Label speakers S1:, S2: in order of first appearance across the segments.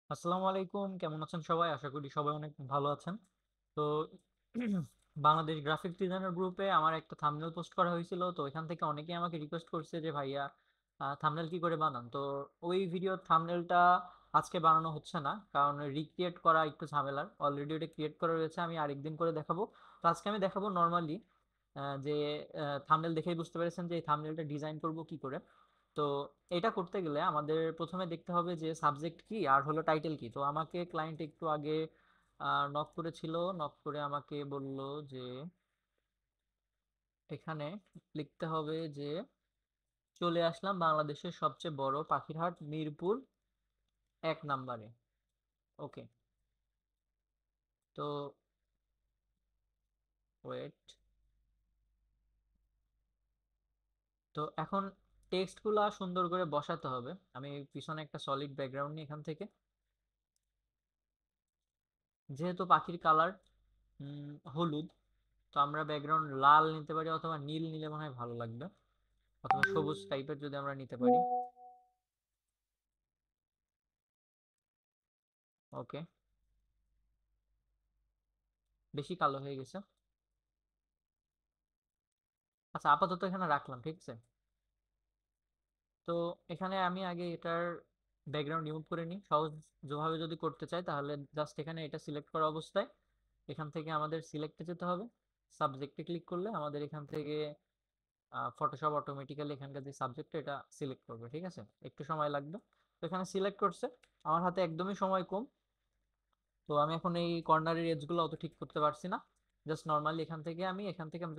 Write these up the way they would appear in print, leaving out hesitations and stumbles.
S1: আসসালামু আলাইকুম, কেমন আছেন সবাই? আশা করি সবাই অনেক ভালো আছেন। তো বাংলাদেশ গ্রাফিক ডিজাইনার গ্রুপে আমার একটা থাম্বনেল পোস্ট করা হয়েছিল, তো এখান থেকে অনেকেই আমাকে রিকোয়েস্ট করছে যে ভাইয়া থাম্বনেল কি করে বানান। তো ওই ভিডিওর থাম্বনেলটা আজকে বানানো হচ্ছে না, কারণ রিক্রিয়েট করা একটু ঝামেলার। অলরেডি ওটা ক্রিয়েট করা রয়েছে, আমি আরেকদিন করে দেখাবো। তো আজকে আমি দেখাবো নর্মালি যে থাম্বনেল দেখেই বুঝতে পেরেছেন যে এই থাম্বনেলটা ডিজাইন করব কি করে। তো এটা করতে গেলে আমাদের প্রথমে দেখতে হবে যে সাবজেক্ট কি আর হলো টাইটেল কি। তো আমাকে ক্লায়েন্ট একটু আগে নক করেছিল, নক করে আমাকে বলল যে এখানে লিখতে হবে যে চলে আসলাম বাংলাদেশের সবচেয়ে বড় পাখির হাট মিরপুর 1 নম্বরে। ওকে, তো ওয়েট, তো এখন টেক্সটগুলা সুন্দর করে বসাতে হবে। আমি পিছনে একটা সলিড ব্যাকগ্রাউন্ড নিই এখান থেকে। যেহেতু পাখির কালার হলুদ, তো আমরা ব্যাকগ্রাউন্ড লাল নিতে পারি অথবা নীল নিলে মনে হয় ভালো লাগবে, অথবা সবুজ টাইপের যদি আমরা নিতে পারি। ওকে, বেশি কালো হয়ে গেছে। আচ্ছা, আপাতত এখানে রাখলাম, ঠিক আছে। তো এখানে আমি আগে এটার ব্যাকগ্রাউন্ড রিমুভ করে নিই। সহজ যেভাবে যদি করতে চাই তাহলে জাস্ট এখানে এটা সিলেক্ট করা অবস্থায় এখান থেকে আমাদের সিলেক্টে যেতে হবে। সাবজেক্টে ক্লিক করলে আমাদের এখান থেকে ফটোশপ অটোমেটিক্যালি এখানকার যে সাবজেক্ট এটা সিলেক্ট করবে, ঠিক আছে। একটু সময় লাগবে। তো এখানে সিলেক্ট করছে, আমার হাতে একদমই সময় কম। তো আমি এখন এই কর্নারের এজগুলো অত ঠিক করতে পারছি না। জাস্ট নর্মালি এখান থেকে আমি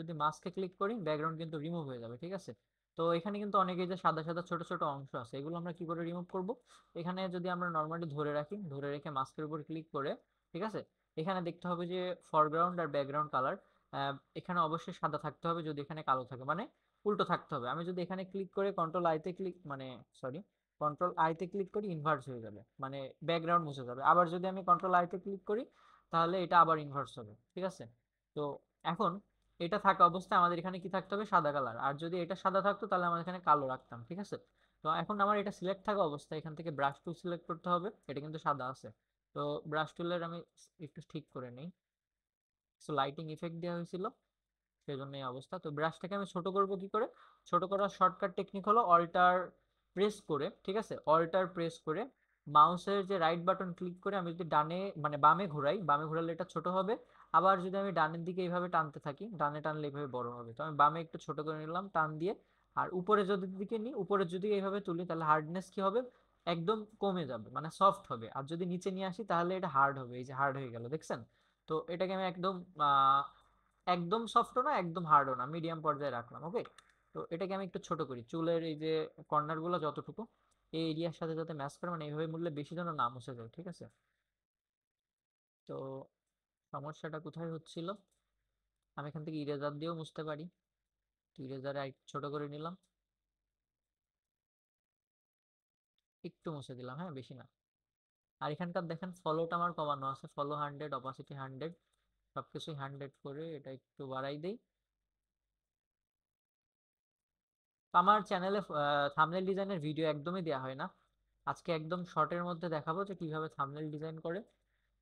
S1: যদি মাস্কে ক্লিক করি ব্যাকগ্রাউন্ড কিন্তু রিমুভ হয়ে যাবে, ঠিক আছে। তো এখানে কিন্তু অনেকেই যে সাদা সাদা ছোট ছোট অংশ আছে, এগুলো আমরা কি করে রিমুভ করব। এখানে যদি আমরা নর্মালি ধরে রাখি, ধরে রেখে মাস্কের উপর ক্লিক করে, ঠিক আছে, এখানে দেখতে হবে যে ফরগ্রাউন্ড আর ব্যাকগ্রাউন্ড কালার এখানে অবশ্যই সাদা থাকতে হবে, যদি এখানে কালো থাকে মানে উল্টো থাকতে হবে। আমি যদি এখানে ক্লিক করে কন্ট্রোল আইতে ক্লিক মানে সরি কন্ট্রোল আইতে ক্লিক করি ইনভার্স হয়ে যাবে, মানে ব্যাকগ্রাউন্ড মুছে যাবে। আবার যদি আমি কন্ট্রোল আইতে ক্লিক করি তাহলে এটা আবার ইনভার্স হবে, ঠিক আছে। তো এখন এটা থাকা অবস্থায় আমাদের এখানে কি থাকতে হবে, সাদা কালার। আর যদি এটা সাদা থাকতো তাহলে আমাদের এখানে কালো রাখতাম, ঠিক আছে। তো এখন আমার এটা সিলেক্ট থাকা অবস্থায় এখান থেকে ব্রাশ টুল সিলেক্ট করতে হবে, এটা কিন্তু সাদা আছে। তো ব্রাশ টুলের আমি একটু ঠিক করে নিই, কিছু লাইটিং ইফেক্ট দেওয়া হয়েছিল সেই জন্য এই অবস্থা। তো ব্রাশটাকে আমি ছোট করব কি করে, ছোট করার শর্টকাট টেকনিক হলো অল্টার প্রেস করে, ঠিক আছে, অল্টার প্রেস করে মাউসের যে রাইট বাটন ক্লিক করে আমি যদি ডানে মানে বামে ঘোরাই, বামে ঘোরালে এটা ছোট হবে। আবার যদি আমি ডানের দিকে এইভাবে টানতে থাকি, ডানে টানলে এইভাবে বড় হবে। তো আমি বামে একটু ছোট করে নিলাম টান দিয়ে। আর উপরে যদি দিকে নিই, উপরে যদি এইভাবে তুলি তাহলে হার্ডনেস কি হবে, একদম কমে যাবে, মানে সফট হবে। আর যদি নিচে নিয়ে আসি তাহলে এটা হার্ড হবে, এই যে হার্ড হয়ে গেল, দেখছেন। তো এটাকে আমি একদম একদম সফটও না একদম হার্ডও না, মিডিয়াম পর্যায়ে রাখলাম। ওকে, তো এটাকে আমি একটু ছোট করি, চুলের এই যে কর্নার গুলো যতটুকু এই এরিয়ার সাথে যাতে ম্যাচ করে, মানে এইভাবে মূল্যে বেশি যেন না মুছে যায়, ঠিক আছে। তো সমস্যাটা কোথায় হচ্ছিল, আমি এখান থেকে ইরেজার দিয়েও মুছতে পারি। তো ইরেজারে ছোট করে নিলাম, একটু মুছে দিলাম, হ্যাঁ বেশি না। আর এখানকার দেখেন ফলোটা আমার কমানো আছে, ফলো 100, অপাসিটি 100, সবকিছুই 100 করে এটা একটু বাড়াই দেই। তো আমার চ্যানেলে থাম্বনেল ডিজাইনের ভিডিও একদমই দেওয়া হয় না, আজকে একদম শর্টের মধ্যে দেখাবো যে কিভাবে থাম্বনেল ডিজাইন করে।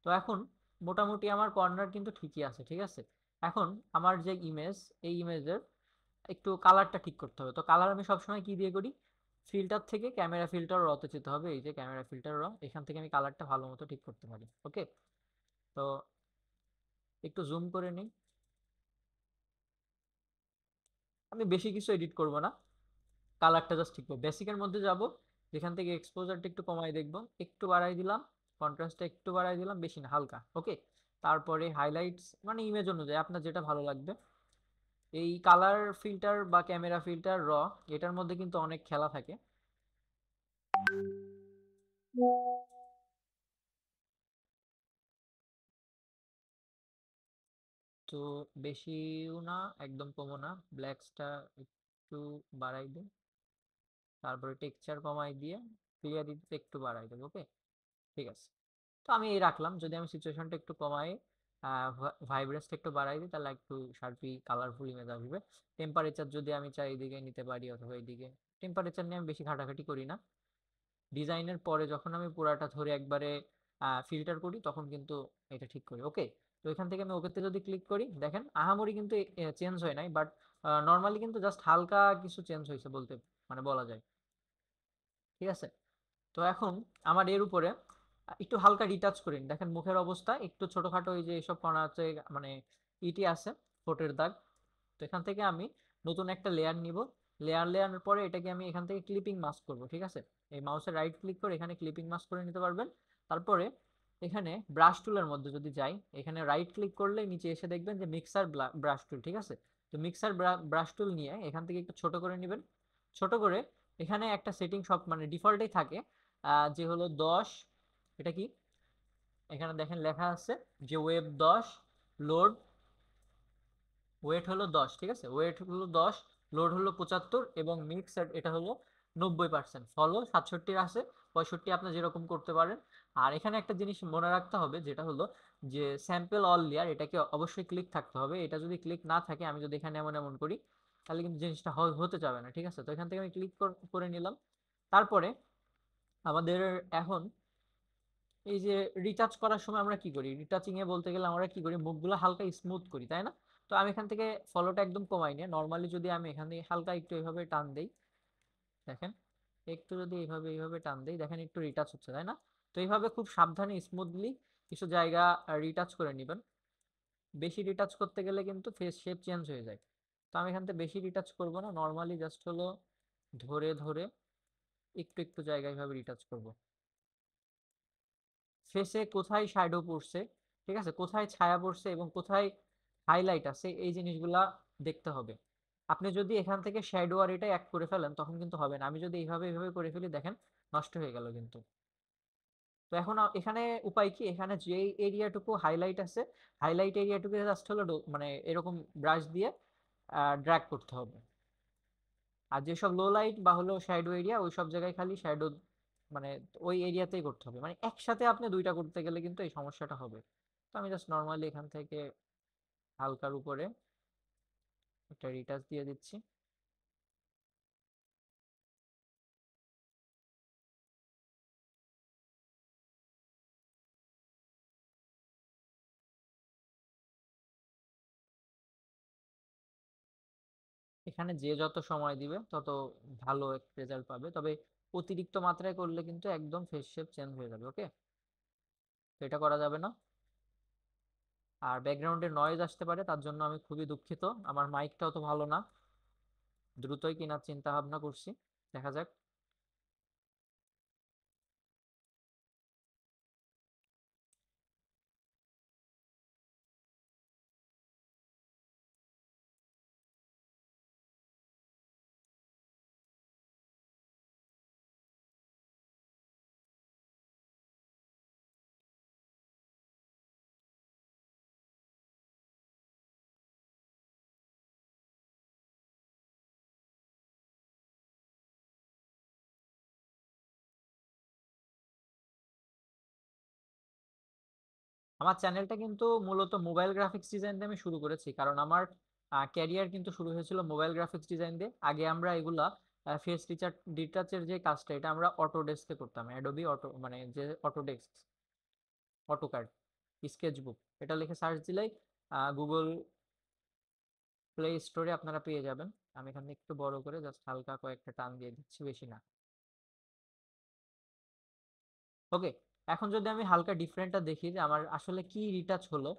S1: তো এখন মোটামুটি আমার কর্নার কিন্তু ঠিকই আছে, ঠিক আছে। এখন আমার যে ইমেজ, এই ইমেজের একটু কালারটা ঠিক করতে হবে। তো কালার আমি সবসময় কি দিয়ে করি, ফিল্টার থেকে ক্যামেরা ফিল্টার রতে যেতে হবে। এই যে ক্যামেরা ফিল্টার র, এখান থেকে আমি কালারটা ভালো মতো ঠিক করতে পারি। ওকে, তো একটু জুম করে নিই। আমি বেশি কিছু এডিট করব না, কালারটা জাস্ট ঠিক করবো। বেসিকের মধ্যে যাব, যেখান থেকে এক্সপোজারটা একটু কমাই দেখবো, একটু বাড়াই দিলাম, কন্ট্রাস্টটা একটু বাড়াই দিলাম, বেশি না হালকা। ওকে, তারপরে হাইলাইটস মানে ইমেজ অনুযায়ী আপনার যেটা ভালো লাগবে। এই কালার ফিল্টার বা ক্যামেরা ফিল্টার র, এটার মধ্যে কিন্তু অনেক খেলা থাকে। তো বেশিও না একদম কমও না, ব্ল্যাকসটা একটু বাড়াই দিই, তারপরে টেক্সচার কমাই দিয়ে ক্লিয়ারিটিটা একটু বাড়াই দেবো। ওকে, ঠিক আছে। তো আমি এই রাখলাম, যদি আমি সিচুয়েশনটা একটু কমাই, ভাইব্রেন্সটা একটু বাড়াই দিই, তাহলে একটু শার্পি কালারফুল ইমেজ আসবে। টেম্পারেচার যদি আমি চাই এদিকে নিতে পারি অথবা এইদিকে, টেম্পারেচার নিয়ে আমি বেশি ঘাটাঘাটি করি না। ডিজাইনের পরে যখন আমি পুরাটা ধরে একবারে ফিল্টার করি তখন কিন্তু এটা ঠিক করি। ওকে, তো এখান থেকে আমি ওকেতে যদি ক্লিক করি, দেখেন আহামরি কিন্তু চেঞ্জ হয় নাই, বাট নর্মালি কিন্তু জাস্ট হালকা কিছু চেঞ্জ হয়েছে বলতে মানে বলা যায়। ঠিক আছে, তো এখন আমার এর উপরে একটু হালকা রিটাচ করি, দেখেন মুখের অবস্থা একটু ছোটখাটো, এই যে এইসব কণা আছে মানে ইটি আছে, ফোটের দাগ। তো এখান থেকে আমি নতুন একটা লেয়ার নিব, লেয়ারের পরে এটাকে আমি এখান থেকে ক্লিপিং মাস্ক করব। ঠিক আছে, এই মাউসের রাইট ক্লিক করে এখানে ক্লিপিং মাস্ক করে নিতে পারবেন। তারপরে এখানে ব্রাশ টুলের মধ্যে যদি যাই, এখানে রাইট ক্লিক করলে নিচে এসে দেখবেন যে মিক্সার ব্রাশ টুল। ঠিক আছে, তো মিক্সার ব্রাশ টুল নিয়ে এখান থেকে একটু ছোট করে নেবেন। ছোট করে এখানে একটা সেটিং সব মানে ডিফল্টেই থাকে, যে হলো 10, এটা কি এখানে দেখেন লেখা আছে যে ওয়েব 10, লোড ওয়েট হলো 10। ঠিক আছে, ওয়েট হলো 10, লোড হলো 75 এবং মিক্স এটা হলো 90%, ফলো 67 আছে, 65 আপনি যেরকম করতে পারেন। আর এখানে একটা জিনিস মনে রাখতে হবে, যেটা হলো যে স্যাম্পল অল লেয়ার, এটাকে অবশ্যই ক্লিক থাকতে হবে। এটা যদি ক্লিক না থাকে, আমি যদি এখানে এমন এমন করি, তাহলে কিন্তু জিনিসটা হতে যাবে না। ঠিক আছে, তো এখান থেকে আমি ক্লিক করে নিলাম। তারপরে আমাদের এখন এই যে রিটাচ করার সময় আমরা কি করি, রিটাচিং এ বলতে গেলে আমরা কি করি, মুখগুলো হালকা স্মুথ করি, তাই না? তো আমি এখান থেকে ফলোটা একদম কমাই নিয়ে নর্মালি যদি আমি এখান থেকে হালকা একটু এইভাবে টান দেই, দেখেন একটু যদি এইভাবে টান দেই, দেখেন একটু রিটাচ হচ্ছে, তাই না? তো এইভাবে খুব সাবধানে স্মুথলি কিছু জায়গা রিটাচ করে নেবেন। বেশি রিটাচ করতে গেলে কিন্তু ফেস শেপ চেঞ্জ হয়ে যায়। তো আমি এখান থেকে বেশি রিটাচ করব না, নর্মালি জাস্ট হলো ধরে ধরে একটু একটু জায়গায় এইভাবে রিটাচ করব। ফেসে কোথায় শ্যাডো পড়ছে, ঠিক আছে, কোথায় ছায়া পড়ছে এবং কোথায় হাইলাইট আছে, এই জিনিসগুলা দেখতে হবে। আপনি যদি এখান থেকে শ্যাডো আর এটা এক করে ফেলেন তখন কিন্তু হবে না। আমি যদি এইভাবে করে ফেলি, দেখেন নষ্ট হয়ে গেল কিন্তু। তো এখন এখানে উপায় কি, এখানে যে এরিয়াটুকু হাইলাইট আছে, হাইলাইট এরিয়াটুকু জাস্ট হলো মানে এরকম ব্রাশ দিয়ে ড্র্যাগ করতে হবে। আর যেসব লো লাইট বা হলো শ্যাডো এরিয়া, ওই সব জায়গায় খালি শ্যাডো মানে ওই এরিয়াতেই করতে হবে। মানে একসাথে আপনি দুইটা করতে গেলে কিন্তু এই সমস্যাটা হবে। তো আমি জাস্ট নর্মালি এখান থেকে হালকার উপরে একটা রিটাচ দিয়ে দিচ্ছি। এখানে যে যত সময় দিবে তত ভালো রেজাল্ট পাবে, তবে অতিরিক্ত মাত্রায় করলে কিন্তু একদম ফেস শেপ চেঞ্জ হয়ে যাবে। ওকে, তো এটা করা যাবে না। আর ব্যাকগ্রাউন্ডে নয়েজ আসতে পারে, তার জন্য আমি খুবই দুঃখিত। আমার মাইকটাও তো ভালো না, দ্রুতই কেনার চিন্তা ভাবনা করছি, দেখা যাক। আমার চ্যানেলটা কিন্তু মূলত মোবাইল গ্রাফিক্স ডিজাইন দিয়ে আমি শুরু করেছি, কারণ আমার ক্যারিয়ার কিন্তু শুরু হয়েছিল মোবাইল গ্রাফিক্স ডিজাইন দিয়ে। আগে আমরা এগুলা ফেস ডিটাচের যে কাজটা, এটা আমরা অটোডেস্কে করতাম, অ্যাডোবি অটো মানে যে অটোডেস্ক, অটোক্যাড, স্কেচবুক, এটা লিখে সার্চ দিলেই গুগল প্লে স্টোরে আপনারা পেয়ে যাবেন। আমি এখানে একটু বড় করে জাস্ট হালকা কয়েকটা টান দিয়ে দিচ্ছি, বেশি না। ওকে, এখন যদি আমি হালকা ডিফারেন্টটা দেখি যে আমার আসলে কি রিটাচ হলো,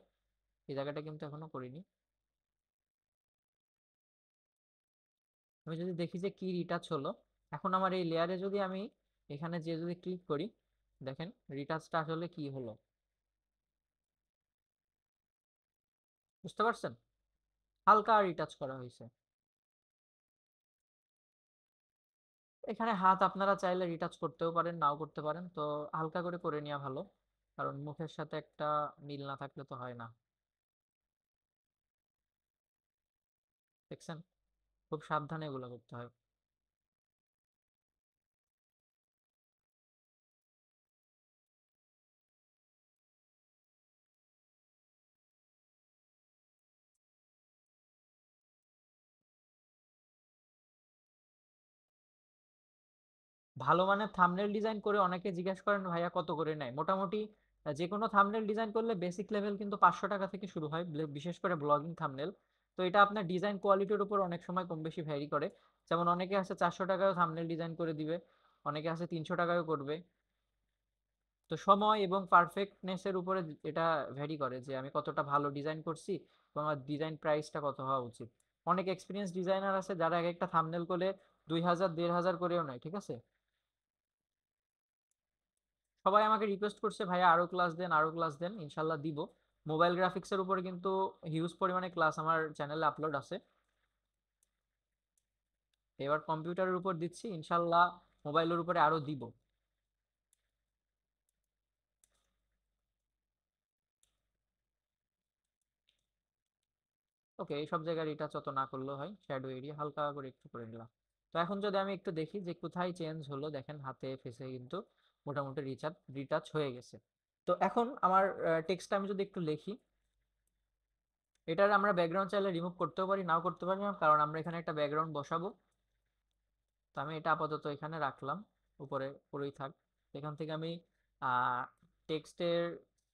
S1: এই জায়গাটা কিন্তু এখনো করিনি। আমি যদি দেখি যে কি রিটাচ হলো, এখন আমার এই লেয়ারে যদি আমি এখানে যে যদি ক্লিক করি, দেখেন রিটাচটা আসলে কি হলো, বুঝতে পারছেন? হালকা রিটাচ করা হয়েছে। এখানে হাত আপনারা চাইলে রিটাচ করতেও পারেন, নাও করতে পারেন, তো হালকা করে করে নেওয়া ভালো, কারণ মুখের সাথে একটা মিল না থাকলে তো হয় না। দেখছেন, খুব সাবধানে এগুলো করতে হয়। ভালো মানের থাম্বনেল ডিজাইন করে অনেকে জিজ্ঞেস করেন ভাইয়া কত করে নেয়। মোটামুটি যে কোনো থাম্বনেল ডিজাইন করলে বেসিক লেভেল কিন্তু 500 টাকা থেকে শুরু হয়, বিশেষ করে ব্লগিং থাম্বনেল। তো এটা আপনার ডিজাইন কোয়ালিটির উপর অনেক সময় কম বেশি ভ্যারি করে। যেমন অনেকে আছে 400 টাকায়ও থাম্বনেল ডিজাইন করে দিবে, অনেকে আছে 300 টাকায়ও করবে। তো সময় এবং পারফেক্টনেস এর উপরে এটা ভ্যারি করে যে আমি কতটা ভালো ডিজাইন করছি এবং আমার ডিজাইন প্রাইসটা কত হওয়া উচিত। অনেক এক্সপিরিয়েন্স ডিজাইনার আছে যারা এক একটা থাম্বনেল করে 2000 1500 করেও নেয়, ঠিক আছে। সবাই আমাকে রিকোয়েস্ট করছে ভাইয়া আরো ক্লাস দেন, আরো ক্লাস দেন, ইনশাল্লাহ দিব। মোবাইল গ্রাফিক্স এর উপরে কিন্তু হিউজ পরিমাণে ক্লাস আমার চ্যানেলে আপলোড আছে। এবার কম্পিউটারের উপর দিচ্ছি, ইনশাল্লাহ মোবাইলের উপরে আরো দিব। ওকে, এইসব জায়গায় রিটাচ অত না করলেও হয়, শ্যাডো এরিয়া হালকা করে একটু করে নিলাম। তো এখন যদি আমি একটু দেখি যে কোথায় চেঞ্জ হলো, দেখেন হাতে ফেসে কিন্তু মোটামুটি রিটাচ হয়ে গেছে। তো এখন আমার টেক্সটটা আমি যদি একটু লিখি, এটার আমরা ব্যাকগ্রাউন্ড চাইলে রিমুভ করতেও পারি, নাও করতে পারি না, কারণ আমরা এখানে একটা ব্যাকগ্রাউন্ড বসাবো। তো আমি এটা আপাতত এখানে রাখলাম, উপরে পুরোই থাক। এখান থেকে আমি টেক্সটের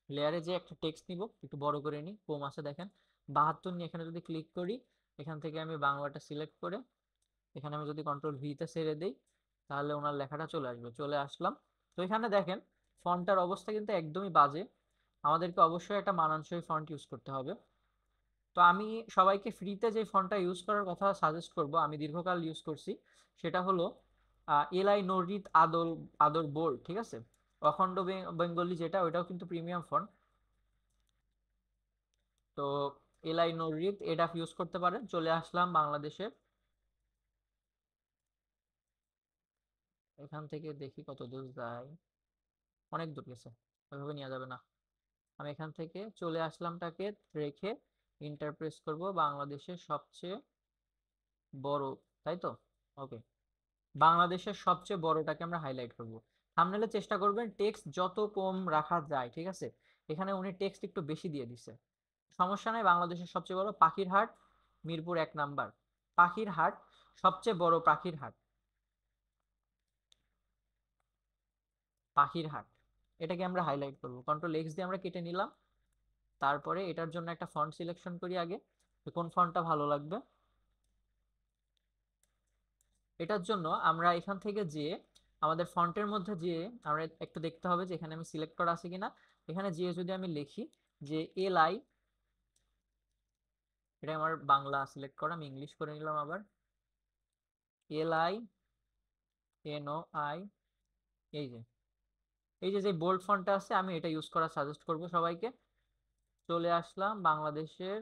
S1: লেয়ারে যে একটা টেক্সট নিব, একটু বড় করে নিই, কম আছে দেখেন 72 নিয়ে এখানে যদি ক্লিক করি, এখান থেকে আমি বাংলাটা সিলেক্ট করে এখানে আমি যদি কন্ট্রোল ভিতে ছেড়ে দিই, তাহলে ওনার লেখাটা চলে আসবে। চলে আসলাম। তো এখানে দেখেন ফন্টটার অবস্থা কিন্তু একদমই বাজে, আমাদেরকে অবশ্যই একটা মানানসই ফন্ট ইউজ করতে হবে। তো আমি সবাইকে ফ্রিতে যে ফন্টটা ইউজ করার কথা সাজেস্ট করব, আমি দীর্ঘকাল ইউজ করছি, সেটা হলো এলআই নরিত আদর আদর বোল্ড, ঠিক আছে। অখণ্ড বেঙ্গলি যেটা, ওইটাও কিন্তু প্রিমিয়াম ফন্ট। তো এলআই নরিত এটা ইউজ করতে পারেন। চলে আসলাম বাংলাদেশের, এখান থেকে দেখি কত দূর যায়, অনেক দূর গেছে, ওইভাবে নেওয়া যাবে না। আমি এখান থেকে চলে আসলামটাকে রেখে ইন্টারপ্রেস করব বাংলাদেশের সবচেয়ে বড়, তাই তো। ওকে, বাংলাদেশের সবচেয়ে বড়টাকে আমরা হাইলাইট করব। থাম্বনেলে চেষ্টা করবেন টেক্সট যত কম রাখা যায়, ঠিক আছে। এখানে উনি টেক্সট একটু বেশি দিয়ে দিছে, সমস্যা নাই। বাংলাদেশের সবচেয়ে বড় পাখির হাট, মিরপুর 1 নাম্বার। পাখির হাট, সবচেয়ে বড় পাখির হাট, পাখির হাট, এটাকে আমরা হাইলাইট করব। কন্ট্রোল এক্স দিয়ে আমরা কেটে নিলাম। তারপরে এটার জন্য একটা ফন্ট সিলেকশন করি আগে, কোন ফন্টটা ভালো লাগবে। এটার জন্য আমরা এখান থেকে যে আমাদের ফন্টের মধ্যে যে আমরা একটু দেখতে হবে যে এখানে আমি সিলেক্ট করা আছে কিনা। এখানে যে যদি আমি লিখি যে এল আই, এটা আমার বাংলা সিলেক্ট করা, আমি ইংলিশ করে নিলাম আবার। LINOI, এই যে যে বোল্ড ফন্টটা আছে, আমি এটা ইউজ করা সাজেস্ট করব সবাইকে। চলে আসলাম বাংলাদেশের,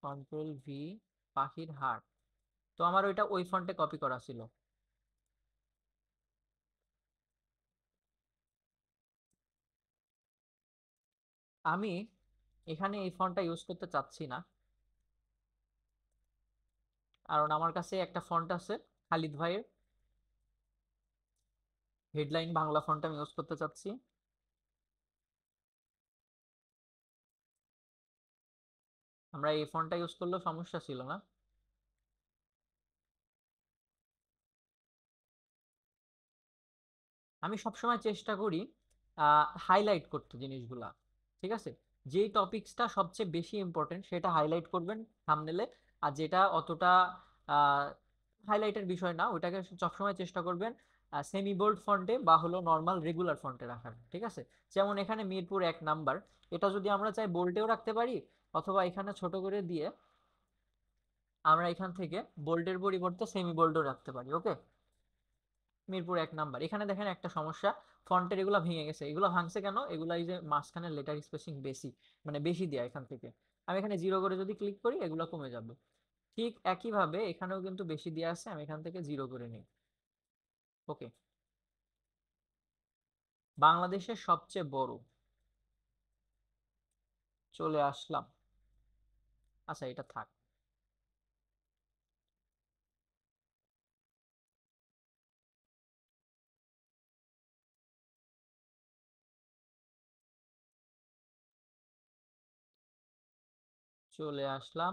S1: কন্ট্রোল ভি, পাখির হাট। তো আমার ওইটা ওই ফন্টে কপি করা ছিল। আমি এখানে এই ফন্টটা ইউজ করতে চাচ্ছি না, কারণ আমার কাছে একটা ফন্ট আছে খালিদ ভাইয়ের, হেডলাইন বাংলা ফন্ট আমি ইউজ করতে চাচ্ছি। আমরা এই ফন্টটা ইউজ করলেও সমস্যা ছিল না। আমি সবসময় চেষ্টা করি হাইলাইট করতে জিনিসগুলা, ঠিক আছে। যেই টপিকসটা সবচেয়ে বেশি ইম্পর্টেন্ট সেটা হাইলাইট করবেন থাম্বনেলে, আর যেটা অতটা হাইলাইটের বিষয় না ওইটাকে সবসময় চেষ্টা করবেন সেমি বোল্ড ফন্টে বা হলো নর্মাল রেগুলার ফন্টে রাখার, ঠিক আছে। যেমন এখানে মিরপুর 1 নাম্বার, এটা যদি আমরা চাই বোল্টেও রাখতে পারি, অথবা এখানে ছোট করে দিয়ে আমরা এখান থেকে বোল্ডের পরিবর্তে সেমি বোল্ডও রাখতে পারি। ওকে, মিরপুর 1 নাম্বার। এখানে দেখেন একটা সমস্যা, ফন্টের এগুলা ভেঙে গেছে। এগুলো ভাঙছে কেন? এগুলা এই যে মাঝখানে লেটার স্পেসিং বেশি, মানে বেশি দেয়া এখান থেকে। আমি এখানে 0 করে যদি ক্লিক করি, এগুলো কমে যাবে। ঠিক একইভাবে এখানেও কিন্তু বেশি দেয়া আছে, আমি এখান থেকে 0 করে নিই। ওকে, বাংলাদেশের সবচেয়ে বড়, চলে আসলাম। আচ্ছা, এটা থাক। চলে আসলাম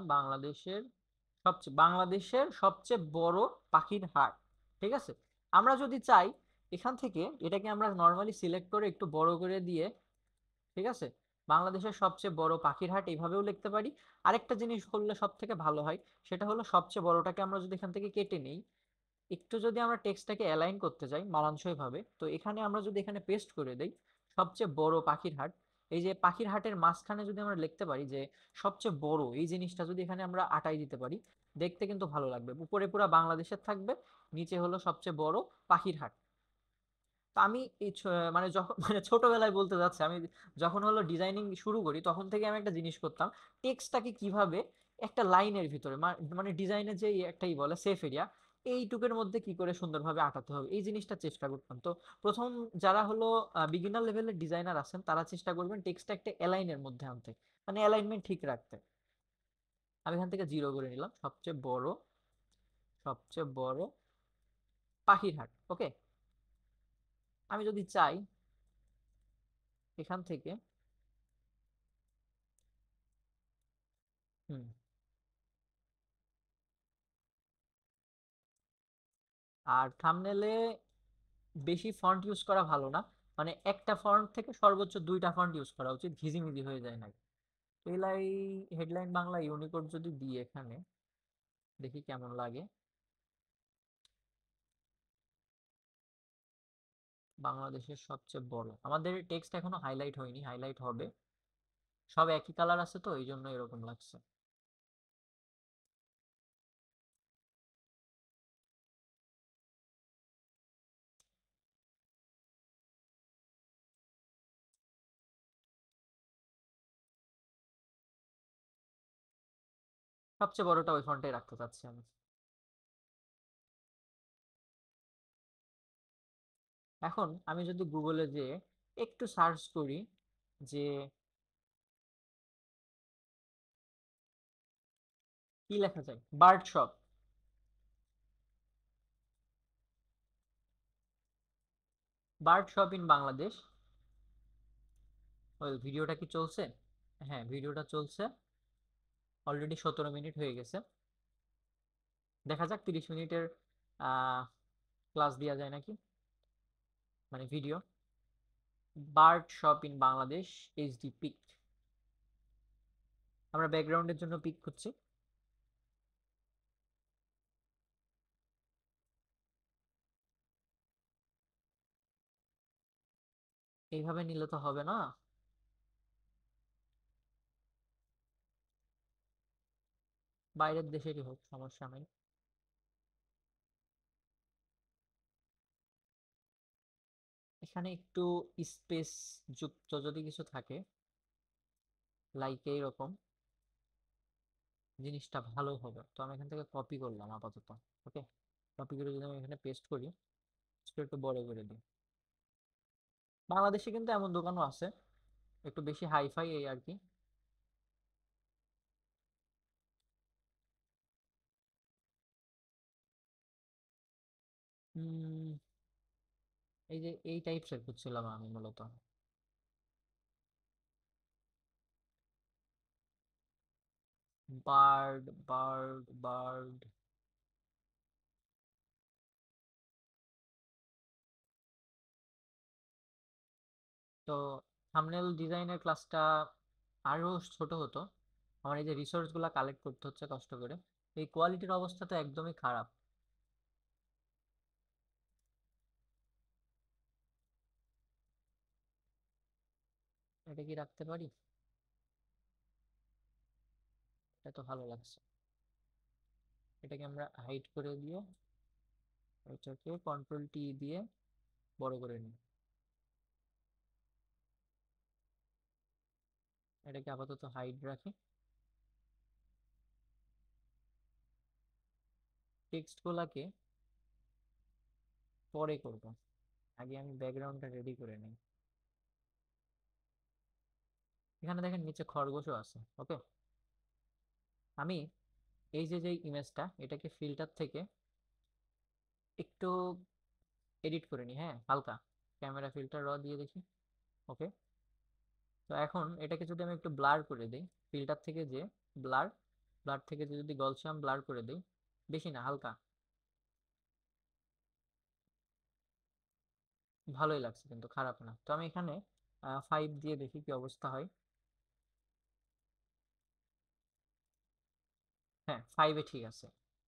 S1: বাংলাদেশের সবচেয়ে বড় পাখির হাট, ঠিক আছে। আমরা যদি চাই এখান থেকে এটাকে আমরা নর্মালি সিলেক্ট করে একটু বড় করে দিয়ে, ঠিক আছে, বাংলাদেশের সবচেয়ে বড় পাখির হাট এইভাবেও লিখতে পারি। আরেকটা জিনিস করলে সব থেকে ভালো হয়, সেটা হলো সবচেয়ে বড়টাকে আমরা যদি এখান থেকে কেটে নেই, একটু যদি আমরা টেক্সটটাকে অ্যালাইন করতে চাই মানানসই ভাবে, তো এখানে আমরা যদি এখানে পেস্ট করে দেই সবচেয়ে বড় পাখির হাট, এই যে পাখির হাটের মাঝখানে যদি আমরা লিখতে পারি যে সবচেয়ে বড়, এই জিনিসটা যদি এখানে আমরা আটাই দিতে পারি, দেখতে কিন্তু ভালো লাগবে। উপরে পুরো বাংলাদেশের থাকবে, নিচে হলো সবচেয়ে বড় পাখির হাট। তো আমি এই মানে যখন মানে ছোটবেলায় বলতে যাচ্ছে, আমি যখন হলো ডিজাইনিং শুরু করি তখন থেকে আমি একটা জিনিস করতাম, টেক্সটটাকে কিভাবে একটা লাইনের ভিতরে মানে ডিজাইনের যে একটাই বলে সেফ এরিয়া, এইটুকের মধ্যে কি করে সুন্দরভাবে আটাতে হবে এই জিনিসটা চেষ্টা করতাম। তো প্রথম যারা হলো বিগিনার লেভেলের ডিজাইনার আছেন তারা চেষ্টা করবেন টেক্সটটা একটা অ্যালাইনের মধ্যে আনতে, মানে অ্যালাইনমেন্ট ঠিক রাখতে। আমি এখান থেকে 0 করে নিলাম, সবচেয়ে বড় পাখির হাট। ওকে, আমি যদি চাই এখান থেকে, হুম, আর থাম্বনেলে বেশি ফন্ট ইউজ করা ভালো না, মানে একটা ফন্ট থেকে সর্বোচ্চ 2টা ফন্ট ইউজ করা উচিত, ঘিজিমিজি হয়ে যায় না। এলাই হেডলাইন বাংলা ইউনিকোড যদি দিই এখানে, দেখি কেমন লাগে। বাংলাদেশের সবচেয়ে বড়, আমাদের টেক্সট এখনো হাইলাইট হয়নি, হাইলাইট হবে, সব একই কালার আছে তো এই জন্য এরকম লাগছে। সবচেয়ে বড়টা ওই ফন্টে রাখতে চাচ্ছি আমি। এখন আমি যদি গুগলে যে একটু সার্চ করি যে কি লেখা যায়, bird shop, bird shop in Bangladesh. ওই ভিডিওটা কি চলছে? হ্যাঁ, ভিডিওটা চলছে, অলরেডি 17 মিনিট হয়ে গেছে। দেখা যাক 30 মিনিটের ক্লাস দেওয়া যায় নাকি, মানে video. Bird shop in Bangladesh HD pic, আমরা ব্যাকগ্রাউন্ডের জন্য পিক করছি। এইভাবে নিলে তো হবে না, বাইরের দেশেরই হোক, সমস্যা নাই। এখানে একটু স্পেস যুক্ত যদি কিছু থাকে, লাইক এইরকম, জিনিসটা ভালো হবে। তো আমি এখান থেকে কপি করলাম আপাতত। ওকে, কপি করে যদি আমি এখানে পেস্ট করি, একটু বড় করে দিই। বাংলাদেশে কিন্তু এমন দোকানও আছে, একটু বেশি হাইফাই এই আর কি। উম, এই যে এই টাইপসের খুঁজছিলাম আমি মূলত। বার্ড। তো থাম্বনেল ডিজাইনের ক্লাসটা আরো ছোট হতো, আমার এই যে রিসোর্স গুলা কালেক্ট করতে হচ্ছে কষ্ট করে, এই কোয়ালিটির অবস্থা তো একদমই খারাপ। এটা কি রাখতে পারি? এটা তো ভালো লাগছে। এটাকে আমরা হাইড করে দিয়ে এটাকে কন্ট্রোল টি দিয়ে বড় করে নিই। এটাকে আপাতত হাইড রাখি। টেক্সট গুলাকে পরে করব, আগে আমি ব্যাকগ্রাউন্ডটা রেডি করে নিই। এখানে দেখেন নিচে খরগোশও আছে। ওকে, আমি এই যে যে ইমেজটা, এটাকে ফিল্টার থেকে একটু এডিট করে নিই, হ্যাঁ হালকা, ক্যামেরা ফিল্টার দিয়ে দেখি। ওকে, তো এখন এটাকে যদি আমি একটু ব্লার করে দিই, ফিল্টার থেকে যে ব্লার, ব্লার থেকে যদি গলসাম ব্লার করে দিই, বেশি না হালকা, ভালোই লাগছে, কিন্তু খারাপ না। তো আমি এখানে 5 দিয়ে দেখি কি অবস্থা হয়। হ্যাঁ, 5-এ ঠিক আছে।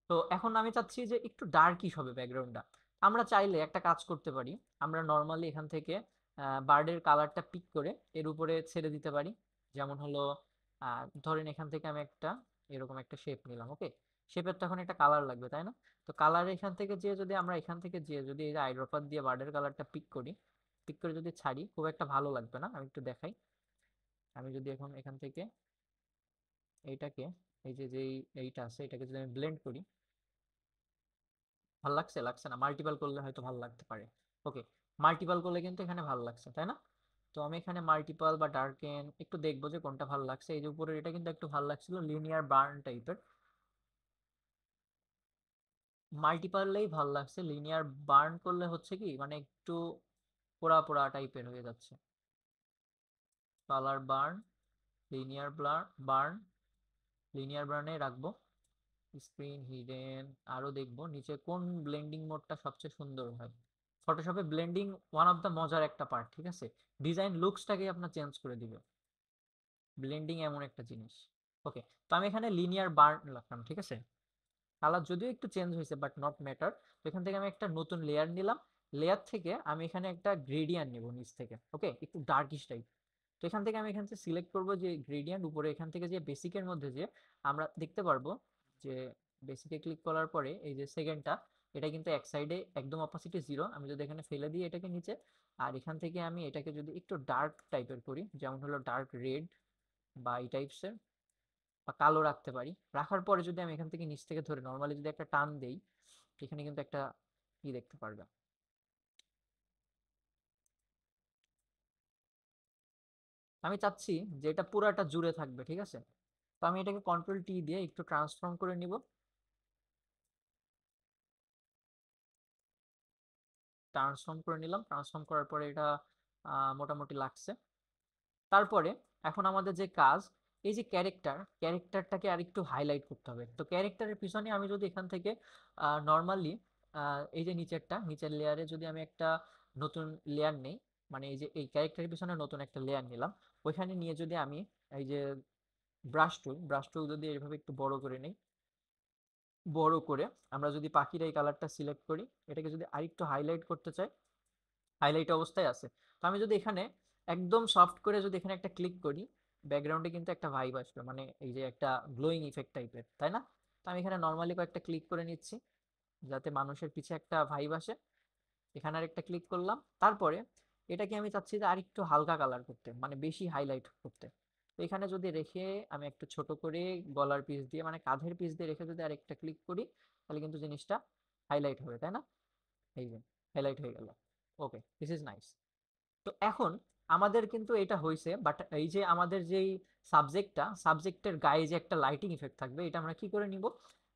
S1: তো এখন আমি চাচ্ছি যে একটু ডার্কিশ হবে ব্যাকগ্রাউন্ডটা। আমরা চাইলে একটা কাজ করতে পারি। আমরা নর্মালি এখান থেকে বার্ডের কালারটা পিক করে এর উপরে ছেড়ে দিতে পারি। যেমন হলো ধরেন এখান থেকে আমি একটা এরকম একটা শেপ নিলাম, ওকে। শেপের তখন একটা কালার লাগবে, তাই না? তো কালার এখান থেকে যে যদি আমরা এখান থেকে যে যদি এই আইড্রপার দিয়ে বার্ডের কালারটা পিক করি, পিক করে যদি ছাড়ি, খুব একটা ভালো লাগবে না। আমি একটু দেখাই। আমি যদি এখন এখান থেকে এইটাকে, এই যে যেই এইটা আছে এটাকে যদি আমি ব্লেন্ড করি, ভাল লাগছে? লাগছে না? মাল্টিপল করলে হয়তো ভালো লাগতে পারে। ওকে, মাল্টিপল করলে কিন্তু এখানে ভালো লাগছে, তাই না? তো আমি এখানে মাল্টিপল বা ডার্কেন একটু দেখবো যে কোনটা ভালো লাগছে। এই যে উপরের এটা কিন্তু একটু ভালো লাগছিল, লিনিয়ার বার্ন টাইপের। মাল্টিপললেই ভালো লাগছে। লিনিয়ার বার্ন করলে হচ্ছে কি মানে একটু পোড়া পোড়া টাইপের হয়ে যাচ্ছে। Colour burn, linear burn, linear বার্নে রাখবো। স্ক্রিন হিডেন আরো দেখবো নিচে কোন ব্লেন্ডিং মোডটা সবচেয়ে সুন্দর হয়। ফটোশপে ব্লেন্ডিং ওয়ান অফ দ্য মজার একটা পার্ট, ঠিক আছে? ডিজাইন লুকসটাকে আপনার চেঞ্জ করে দিবে ব্লেন্ডিং, এমন একটা জিনিস। ওকে, তো আমি এখানে লিনিয়ার বার্ন রাখলাম, ঠিক আছে। কালার যদিও একটু চেঞ্জ হয়েছে বাট নট ম্যাটার। তো এখান থেকে আমি একটা নতুন লেয়ার নিলাম। লেয়ার থেকে আমি এখানে একটা গ্রেডিয়েন্ট নেব নিচ থেকে, ওকে, একটু ডার্কিশ টাইপ। তো এখান থেকে আমি এখান থেকে সিলেক্ট করব যে গ্রেডিয়েন্ট উপরে, এখান থেকে যে বেসিকের মধ্যে যে আমরা দেখতে পারবো যে বেসিকে ক্লিক করার পরে এই যে সেকেন্ডটা, এটা কিন্তু এক সাইডে একদম অপোজিটে 0। আমি যদি এখানে ফেলে দিই এটাকে নিচে, আর এখান থেকে আমি এটাকে যদি একটু ডার্ক টাইপের করি, যেমন হলো ডার্ক রেড বা এই টাইপসের, বা কালো রাখতে পারি। রাখার পরে যদি আমি এখান থেকে নিচ থেকে ধরে নর্মালি যদি একটা টান দেই, এখানে কিন্তু একটা ই দেখতে পারবে। আমি চাচ্ছি যে এটা পুরাটা জুড়ে থাকবে, ঠিক আছে। তো আমি এটাকে কন্ট্রোল টি দিয়ে একটু ট্রান্সফর্ম করে নিব। ট্রান্সফর্ম করে নিলাম। ট্রান্সফর্ম করার পরে এটা মোটামুটি লাগছে। তারপরে এখন আমাদের যে কাজ, এই যে ক্যারেক্টারটাকে আর একটু হাইলাইট করতে হবে। তো ক্যারেক্টারের পিছনে আমি যদি এখান থেকে নর্মালি এই যে নিচের লেয়ারে যদি আমি একটা নতুন লেয়ার নেই, মানে এই যে এই ক্যারেক্টারের পিছনে নতুন একটা লেয়ার নিলাম, ওইখানে নিয়ে যদি আমি এই যে ব্রাশ টুল যদি এইভাবে একটু বড় করে নেই, বড় করে আমরা যদি পাখির এই কালারটা সিলেক্ট করি, এটাকে যদি আরেকটু হাইলাইট করতে চাই, হাইলাইট অবস্থায় আছে। তো আমি যদি এখানে একদম সফট করে যদি এখানে একটা ক্লিক করি, ব্যাকগ্রাউন্ডে কিন্তু একটা ভাইব আসবে, মানে এই যে একটা গ্লোয়িং ইফেক্ট টাইপের, তাই না? তো আমি এখানে নর্মালি কয়েকটা ক্লিক করে নিচ্ছি যাতে মানুষের পিছে একটা ভাইব আসে। এখানে আর একটা ক্লিক করলাম। তারপরে এটাকে আমি চাচ্ছি যে আরেকটু হালকা কালার করতে, মানে বেশি হাইলাইট করতে। তো এখানে যদি রেখে আমি একটু ছোট করে গলার পিস দিয়ে, মানে কাঁধের পিস দিয়ে রেখে যদি আরেকটা ক্লিক করি, তাহলে কিন্তু জিনিসটা হাইলাইট হবে, তাই না? এই যে হাইলাইট হয়ে গেল। ওকে, দিস ইজ নাইস। তো এখন আমাদের কিন্তু এটা হয়েছে, বাট এই যে আমাদের যেই সাবজেক্টের গায়ে যে একটা লাইটিং ইফেক্ট থাকবে, এটা আমরা কি করে নিব?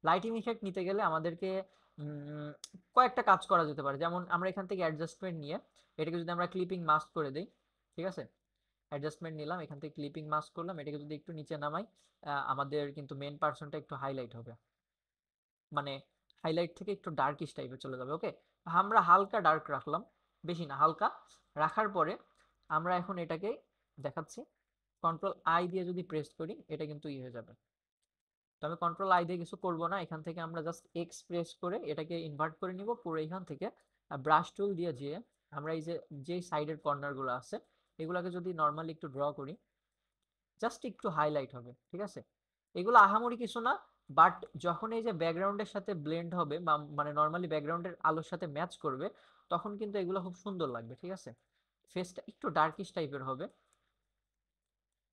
S1: লাইটিং ইফেক্ট নিতে গেলে আমাদেরকে উম, কয়েকটা কাজ করা যেতে পারে। যেমন আমরা এখান থেকে অ্যাডজাস্টমেন্ট নিয়ে এটাকে যদি আমরা ক্লিপিং মাস্ক করে দিই, ঠিক আছে। অ্যাডজাস্টমেন্ট নিলাম, এখান থেকে ক্লিপিং মাস্ক করলাম, এটাকে যদি একটু নিচে নামাই, আমাদের কিন্তু মেন পার্সনটা একটু হাইলাইট হবে, মানে হাইলাইট থেকে একটু ডার্কিশ টাইপের চলে যাবে, ওকে। আমরা হালকা ডার্ক রাখলাম, বেশি না, হালকা। রাখার পরে আমরা এখন এটাকে দেখাচ্ছি, কন্ট্রোল আই দিয়ে যদি প্রেস করি, এটা কিন্তু হয়ে যাবে। তো আমি কন্ট্রোল আই দিয়ে কিছু করব না, এখান থেকে আমরা জাস্ট এক্স প্রেস করে এটাকে ইনভার্ট করে নিব পুরো। এখান থেকে ব্রাশ টুল দিয়ে যে আমরা এই যে সাইডের কর্নার গুলো আছে, এগুলাকে যদি নর্মালি একটু ড্র করি, জাস্ট একটু হাইলাইট হবে, ঠিক আছে। এগুলো আহামরি কিছু না, বাট যখন এই যে ব্যাকগ্রাউন্ডের সাথে ব্লেন্ড হবে বা মানে নর্মালি ব্যাকগ্রাউন্ডের আলোর সাথে ম্যাচ করবে, তখন কিন্তু এগুলো খুব সুন্দর লাগবে, ঠিক আছে। ফেসটা একটু ডার্কিশ টাইপের হবে,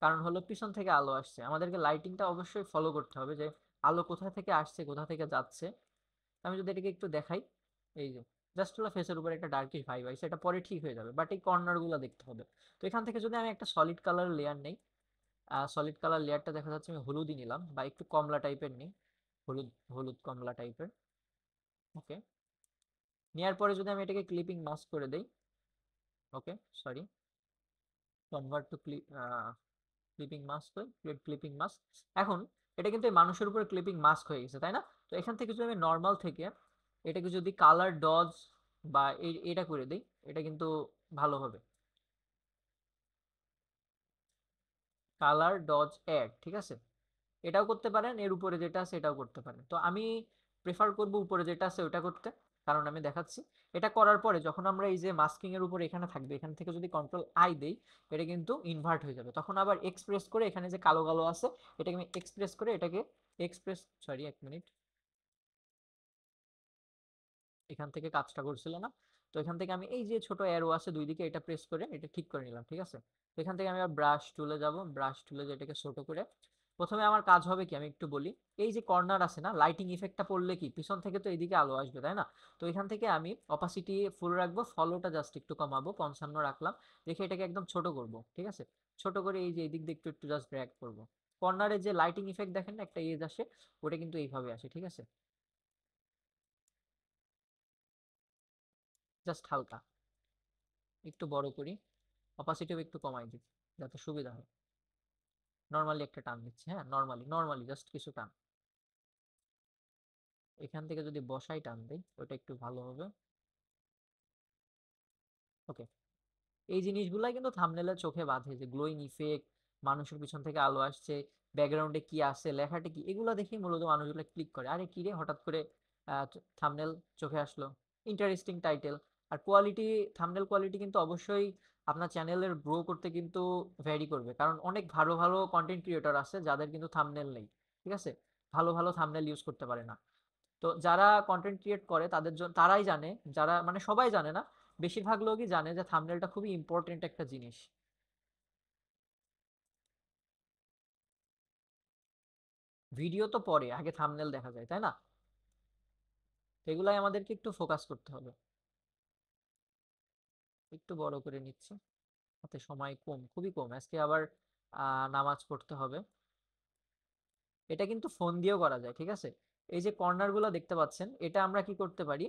S1: কারণ হলো পিছন থেকে আলো আসছে, আমাদেরকে লাইটিংটা অবশ্যই ফলো করতে হবে যে আলো কোথা থেকে আসছে কোথা থেকে যাচ্ছে। আমি যদি এটাকে একটু দেখাই, এই যে জাস্ট হলো ফেসের উপর একটা ডার্কিশ ভাইব আছে, এটা পরে ঠিক হয়ে যাবে, বাট এই কর্নার গুলো দেখতে হবে। তো এখান থেকে যদি আমি একটা সলিড কালার লেয়ার নেই, সলিড কালার লেয়ারটা দেখা যাচ্ছে আমি হলুদই নিলাম বা একটু কমলা টাইপের নিই, হলুদ হলুদ কমলা টাইপের, ওকে। নেওয়ার পরে যদি আমি এটাকে ক্লিপিং মাস্ক করে দেই, okay, sorry, convert to clipping mask, clipping mask. এখন এটা কিন্তু এই মানুষের উপরে ক্লিপিং মাস্ক হয়ে গেছে, তাই না? তো এখান থেকে যদি আমি নর্মাল থেকে এটাকে যদি কালার ডজ বা এটা করে দিই, এটা কিন্তু ভালো হবে। কালার ডজ অ্যাড, ঠিক আছে, এটাও করতে পারেন, এর উপরে যেটা আছে এটাও করতে পারেন। তো আমি প্রেফার করব উপরে যেটা আছে ওটা করতে, কারণ আমি দেখাচ্ছি। এটা করার পরে যখন আমরা এই যে মাস্কিং এর উপরে এখানে থাকবে, এখান থেকে যদি কন্ট্রোল আই দেই, এটা কিন্তু ইনভার্ট হয়ে যাবে। তখন আবার এক্সপ্রেস করে এখানে যে কালো কালো আছে, এটাকে আমি এক্সপ্রেস করে এটাকে এক্সপ্রেস, সরি এক মিনিট, এখান থেকে কাজটা করছিল না। তো এখান থেকে আমি এই যে ছোট অ্যারো আছে দুই দিকে, এটা প্রেস করে এটা ঠিক করে নিলাম, ঠিক আছে। তো এখান থেকে আমি আবার ব্রাশ টুলে যাব, ব্রাশ টুলে যেটাকে ছোট করে, প্রথমে আমার কাজ হবে কি আমি একটু বলি। এই যে কর্নার আছে না, লাইটিং ইফেক্টটা পড়লে কি পিছন থেকে তো এইদিকে আলো আসবে, তাই না? তো এখান থেকে আমি অপাসিটি ফুল রাখবো, ফলোটা জাস্ট একটু কমাবো, 55 রাখলাম, রেখে এটাকে একদম ছোট করব, ঠিক আছে। ছোট করে এই যে এই দিক দিয়ে একটু একটু জাস্ট ড্র্যাগ করব। কর্নারে যে লাইটিং ইফেক্ট দেখেন না একটা এজ আসে, ওটা কিন্তু এইভাবে আসে, ঠিক আছে। জাস্ট হালকা একটু বড় করি, অপাসিটিও একটু কমাই দিই যাতে সুবিধা হয়। নর্মালি একটা টান দিচ্ছি, হ্যাঁ, নর্মালি নর্মালি জাস্ট কিছু টান। এখান থেকে যদি বসাই টান দেই ওটা একটু ভালো হবে। ওকে, এই জিনিসগুলাই কিন্তু থাম্বনেলের চোখে বাঁধে, যে গ্লোয়িং ইফেক্ট, মানুষের পিছন থেকে আলো আসছে, ব্যাকগ্রাউন্ডে কি আছে, লেখাটা কি, এগুলো দেখেই মূলত মানুষগুলো ক্লিক করে, আরে কি রে হঠাৎ করে থাম্বনেল চোখে আসলো, ইন্টারেস্টিং টাইটেল। আর কোয়ালিটি, থাম্বনেল কোয়ালিটি কিন্তু অবশ্যই আপনার চ্যানেলের গ্রো করতে কিন্তু ভ্যারি করবে, কারণ অনেক ভালো ভালো কন্টেন্ট ক্রিয়েটর আছে যাদের কিন্তু থাম্বনেল নেই, ঠিক আছে, ভালো ভালো থাম্বনেল ইউজ করতে পারে না। তো যারা কন্টেন্ট ক্রিয়েট করে তাদের জন্য, তারাই জানে, যারা মানে সবাই জানে না, বেশিরভাগ লোকই জানে যে থাম্বনেলটা খুবই ইম্পর্টেন্ট একটা জিনিস। ভিডিও তো পরে, আগে থাম্বনেল দেখা যায়, তাই না? তো এগুলাই আমাদেরকে একটু ফোকাস করতে হবে। একটু বড় করে নিচ্ছি, হাতে সময় কম, খুবই কম, আজকে আবার নামাজ পড়তে হবে। এটা কিন্তু ফোন দিয়েও করা যায়, ঠিক আছে। এই যে কর্নার গুলো দেখতে পাচ্ছেন, এটা আমরা কি করতে পারি,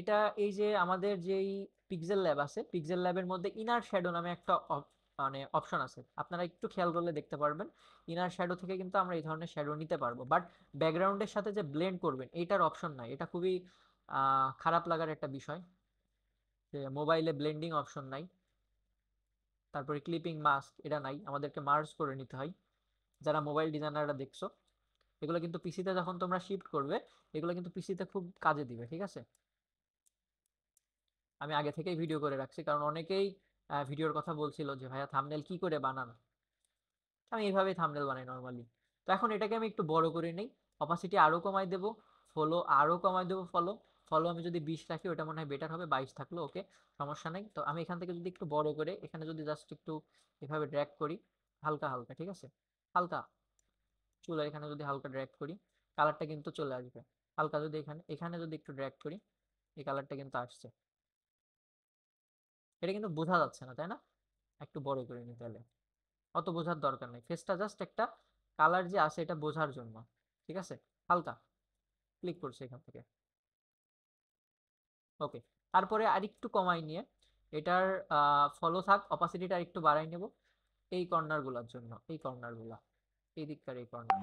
S1: এটা এই যে আমাদের যেই পিক্সেল ল্যাব আছে, পিক্সেল ল্যাবের মধ্যে ইনার শ্যাডো নামে একটা মানে অপশন আছে, আপনারা একটু খেয়াল করলে দেখতে পারবেন। ইনার শ্যাডো থেকে কিন্তু আমরা এই ধরনের শ্যাডো নিতে পারবো, বাট ব্যাকগ্রাউন্ডের সাথে যে ব্লেন্ড করবেন এইটার অপশন নাই, এটা খুবই খারাপ লাগার একটা বিষয়, যে মোবাইলে ব্লেন্ডিং অপশন নাই। তারপরে ক্লিপিং মাস্ক এটা নাই, আমাদেরকে মার্জ করে নিতে হয়। যারা মোবাইল ডিজাইনাররা দেখছো, এগুলো কিন্তু পিসিতে যখন তোমরা শিফট করবে, এগুলো কিন্তু পিসিতে খুব কাজে দিবে, ঠিক আছে। আমি আগে থেকেই ভিডিও করে রাখছি, কারণ অনেকেই ভিডিওর কথা বলছিল যে ভাইয়া থাম্বনেল কি করে বানান। আমি এইভাবেই থাম্বনেল বানাই নর্মালি। তো এখন এটাকে আমি একটু বড় করে নেই, অপাসিটি আরো কমাই দেব, ফলো আরো কমাই দেবো, ফলো, ফলো আমি যদি 20 রাখি ওটা মনে হয় বেটার হবে, 22 থাকলো ওকে, সমস্যা নেই। তো আমি এখান থেকে যদি একটু বড় করে এখানে যদি জাস্ট একটু এভাবে ড্র্যাগ করি, হালকা হালকা, ঠিক আছে, হালকা, চুলের এখানে যদি হালকা ড্র্যাগ করি, কালারটা কিন্তু চলে আসবে। হালকা যদি এখানে এখানে যদি একটু ড্র্যাগ করি, এই কালারটা কিন্তু আসছে। এটা কিন্তু বোঝা যাচ্ছে না, তাই না? একটু বড় করে নিতে হলে, অত বোঝার দরকার নেই, ফেসটা জাস্ট একটা কালার যে আছে এটা বোঝার জন্য, ঠিক আছে। হালকা ক্লিক করছে এখান থেকে, ওকে। তারপরে আরেকটু কমাই নিয়ে এটার ফলো থাক, অপাসিটিটা একটু বাড়াই নেব এই কর্নার গুলার জন্য, এই কর্নার গুলা, এই দিককার এই কর্নার।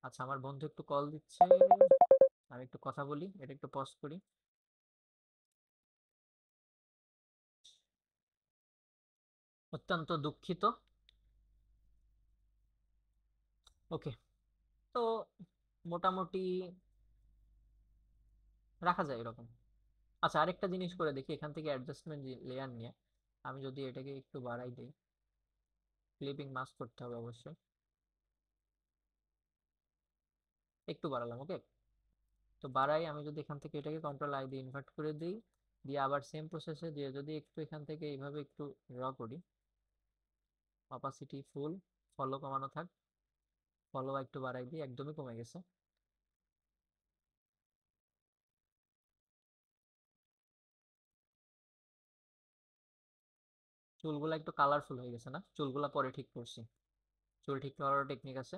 S1: আচ্ছা, আমার বন্ধু একটু কল দিচ্ছে, আমি একটু কথা বলি, এটা একটু পজ করি। অত্যন্ত দুঃখিত। ওকে, তো মোটামুটি রাখা যায় এরকম। আচ্ছা, আরেকটা জিনিস করে দেখি, এখান থেকে অ্যাডজাস্টমেন্ট লেয়ার নিয়ে আমি যদি এটাকে একটু বাড়াই দিই, ক্লিপিং মাস্ক করতে হবে অবশ্যই, একটু বাড়ালাম, ওকে। তো বাড়াই, আমি যদি এখান থেকে এটাকে কন্ট্রোল আই দিয়ে ইনভার্ট করে দিই, দিয়ে আবার সেম প্রসেসে দিয়ে যদি একটু এখান থেকে এইভাবে একটু ড্র করি, অপাসিটি ফুল, ফলো কমানো থাক, ফলো একটু বাড়াই দিই, একদমই কমে গেছে। চুলগুলা একটু কালারফুল হয়ে গেছে না, চুলগুলা পরে ঠিক করছি, চুল ঠিক করার টেকনিক আছে।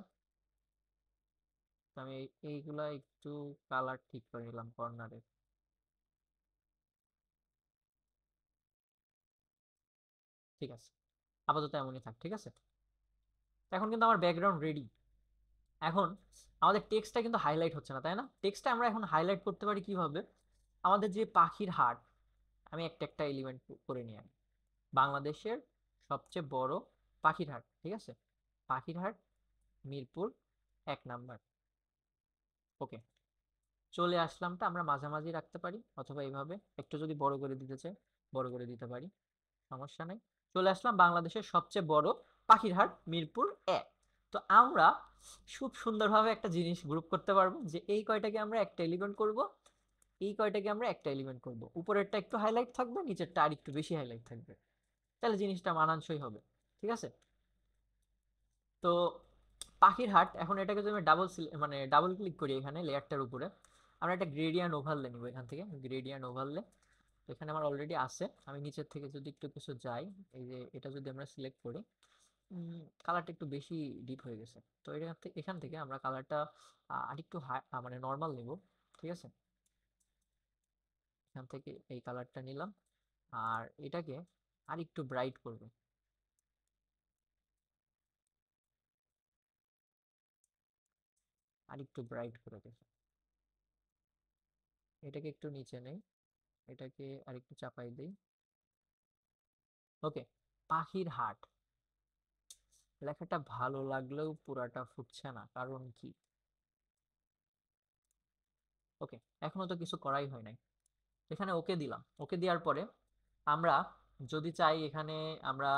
S1: তো আমি এইগুলা একটু কালার ঠিক করে নিলাম কর্নারে, ঠিক আছে, আপাতত এমনই থাক, ঠিক আছে। এখন কিন্তু আমার ব্যাকগ্রাউন্ড রেডি। এখন আমাদের টেক্সটটা কিন্তু হাইলাইট হচ্ছে না, তাই না? টেক্সটটা আমরা এখন হাইলাইট করতে পারি কিভাবে, আমাদের যে পাখির হাট, আমি একটা একটা এলিমেন্ট করে নিই আমি। বাংলাদেশের সবচেয়ে বড় পাখির হাট, ঠিক আছে, পাখির হাট মিরপুর 1 নাম্বার। ওকে, চলে আসলামটা আমরা মাঝামাঝি রাখতে পারি, অথবা এইভাবে একটু যদি বড় করে দিতে চাই বড় করে দিতে পারি, সমস্যা নেই। চলে আসলাম বাংলাদেশের সবচেয়ে বড় পাখির হাট মিরপুর 1। তো আমরা খুব সুন্দরভাবে একটা জিনিস গ্রুপ করতে পারবো, যে এই কয়টাকে আমরা একটা এলিমেন্ট করব, এই কয়টাকে আমরা একটা এলিমেন্ট করব, উপরেরটা একটু হাইলাইট থাকবে, নিচেরটা আর একটু বেশি হাইলাইট থাকবে, তাহলে জিনিসটা মানানসই হবে। ঠিক আছে, তো পাখির হাট, এখন এটাকে যদি আমি মানে ডাবল ক্লিক করি এখানে লেয়ারটার উপরে, আমরা একটা গ্রেডিয়েন্ট ওভারলে নিব এখান থেকে, গ্রেডিয়েন্ট ওভারলে। তো এখানে আমার অলরেডি আছে, আমি নিচের থেকে যদি একটু কিছু যাই, এই যে এটা যদি আমরা সিলেক্ট করি, কালারটা একটু বেশি ডিপ হয়ে গেছে, তো এখান থেকে আমরা কালারটা আরেকটু মানে নর্মাল নিব। ঠিক আছে, এখান থেকে এই কালারটা নিলাম, আর এটাকে আরেকটু ব্রাইট করব, আরেকটু ব্রাইট করে দেব। এটাকে একটু নিচে নেই, এটাকে আরেকটু চাপাই দেই। ওকে, পাখির হাট লেখাটা ভালো লাগলেও পুরাটা ফুটছে না, কারণ কি? ওকে, এখনো তো কিছু করাই হয় নাই, এখানে ওকে দিলাম। ওকে দেওয়ার পরে আমরা যদি চাই এখানে আমরা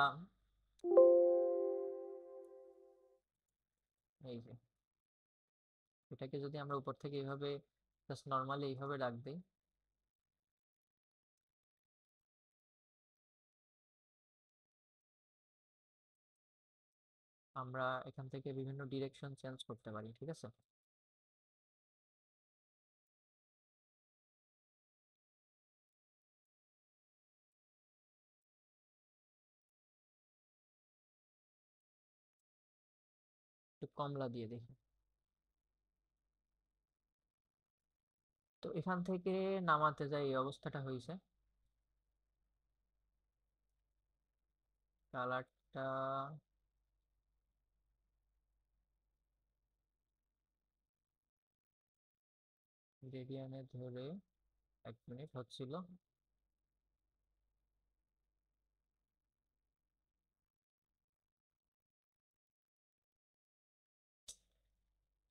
S1: এই যে এটাকে যদি আমরা উপর থেকে এইভাবে জাস্ট নর্মালি এইভাবে রাখ দিই, আমরা এখান থেকে বিভিন্ন ডিরেকশন চেঞ্জ করতে পারি। ঠিক আছে, একটু কমলা দিয়ে দেখি। তো এখান থেকে নামাতে যাই এই অবস্থাটা হয়েছে। কালারটা গ্রেডিয়েন্টে ধরে 1 মিনিট হচ্ছিল।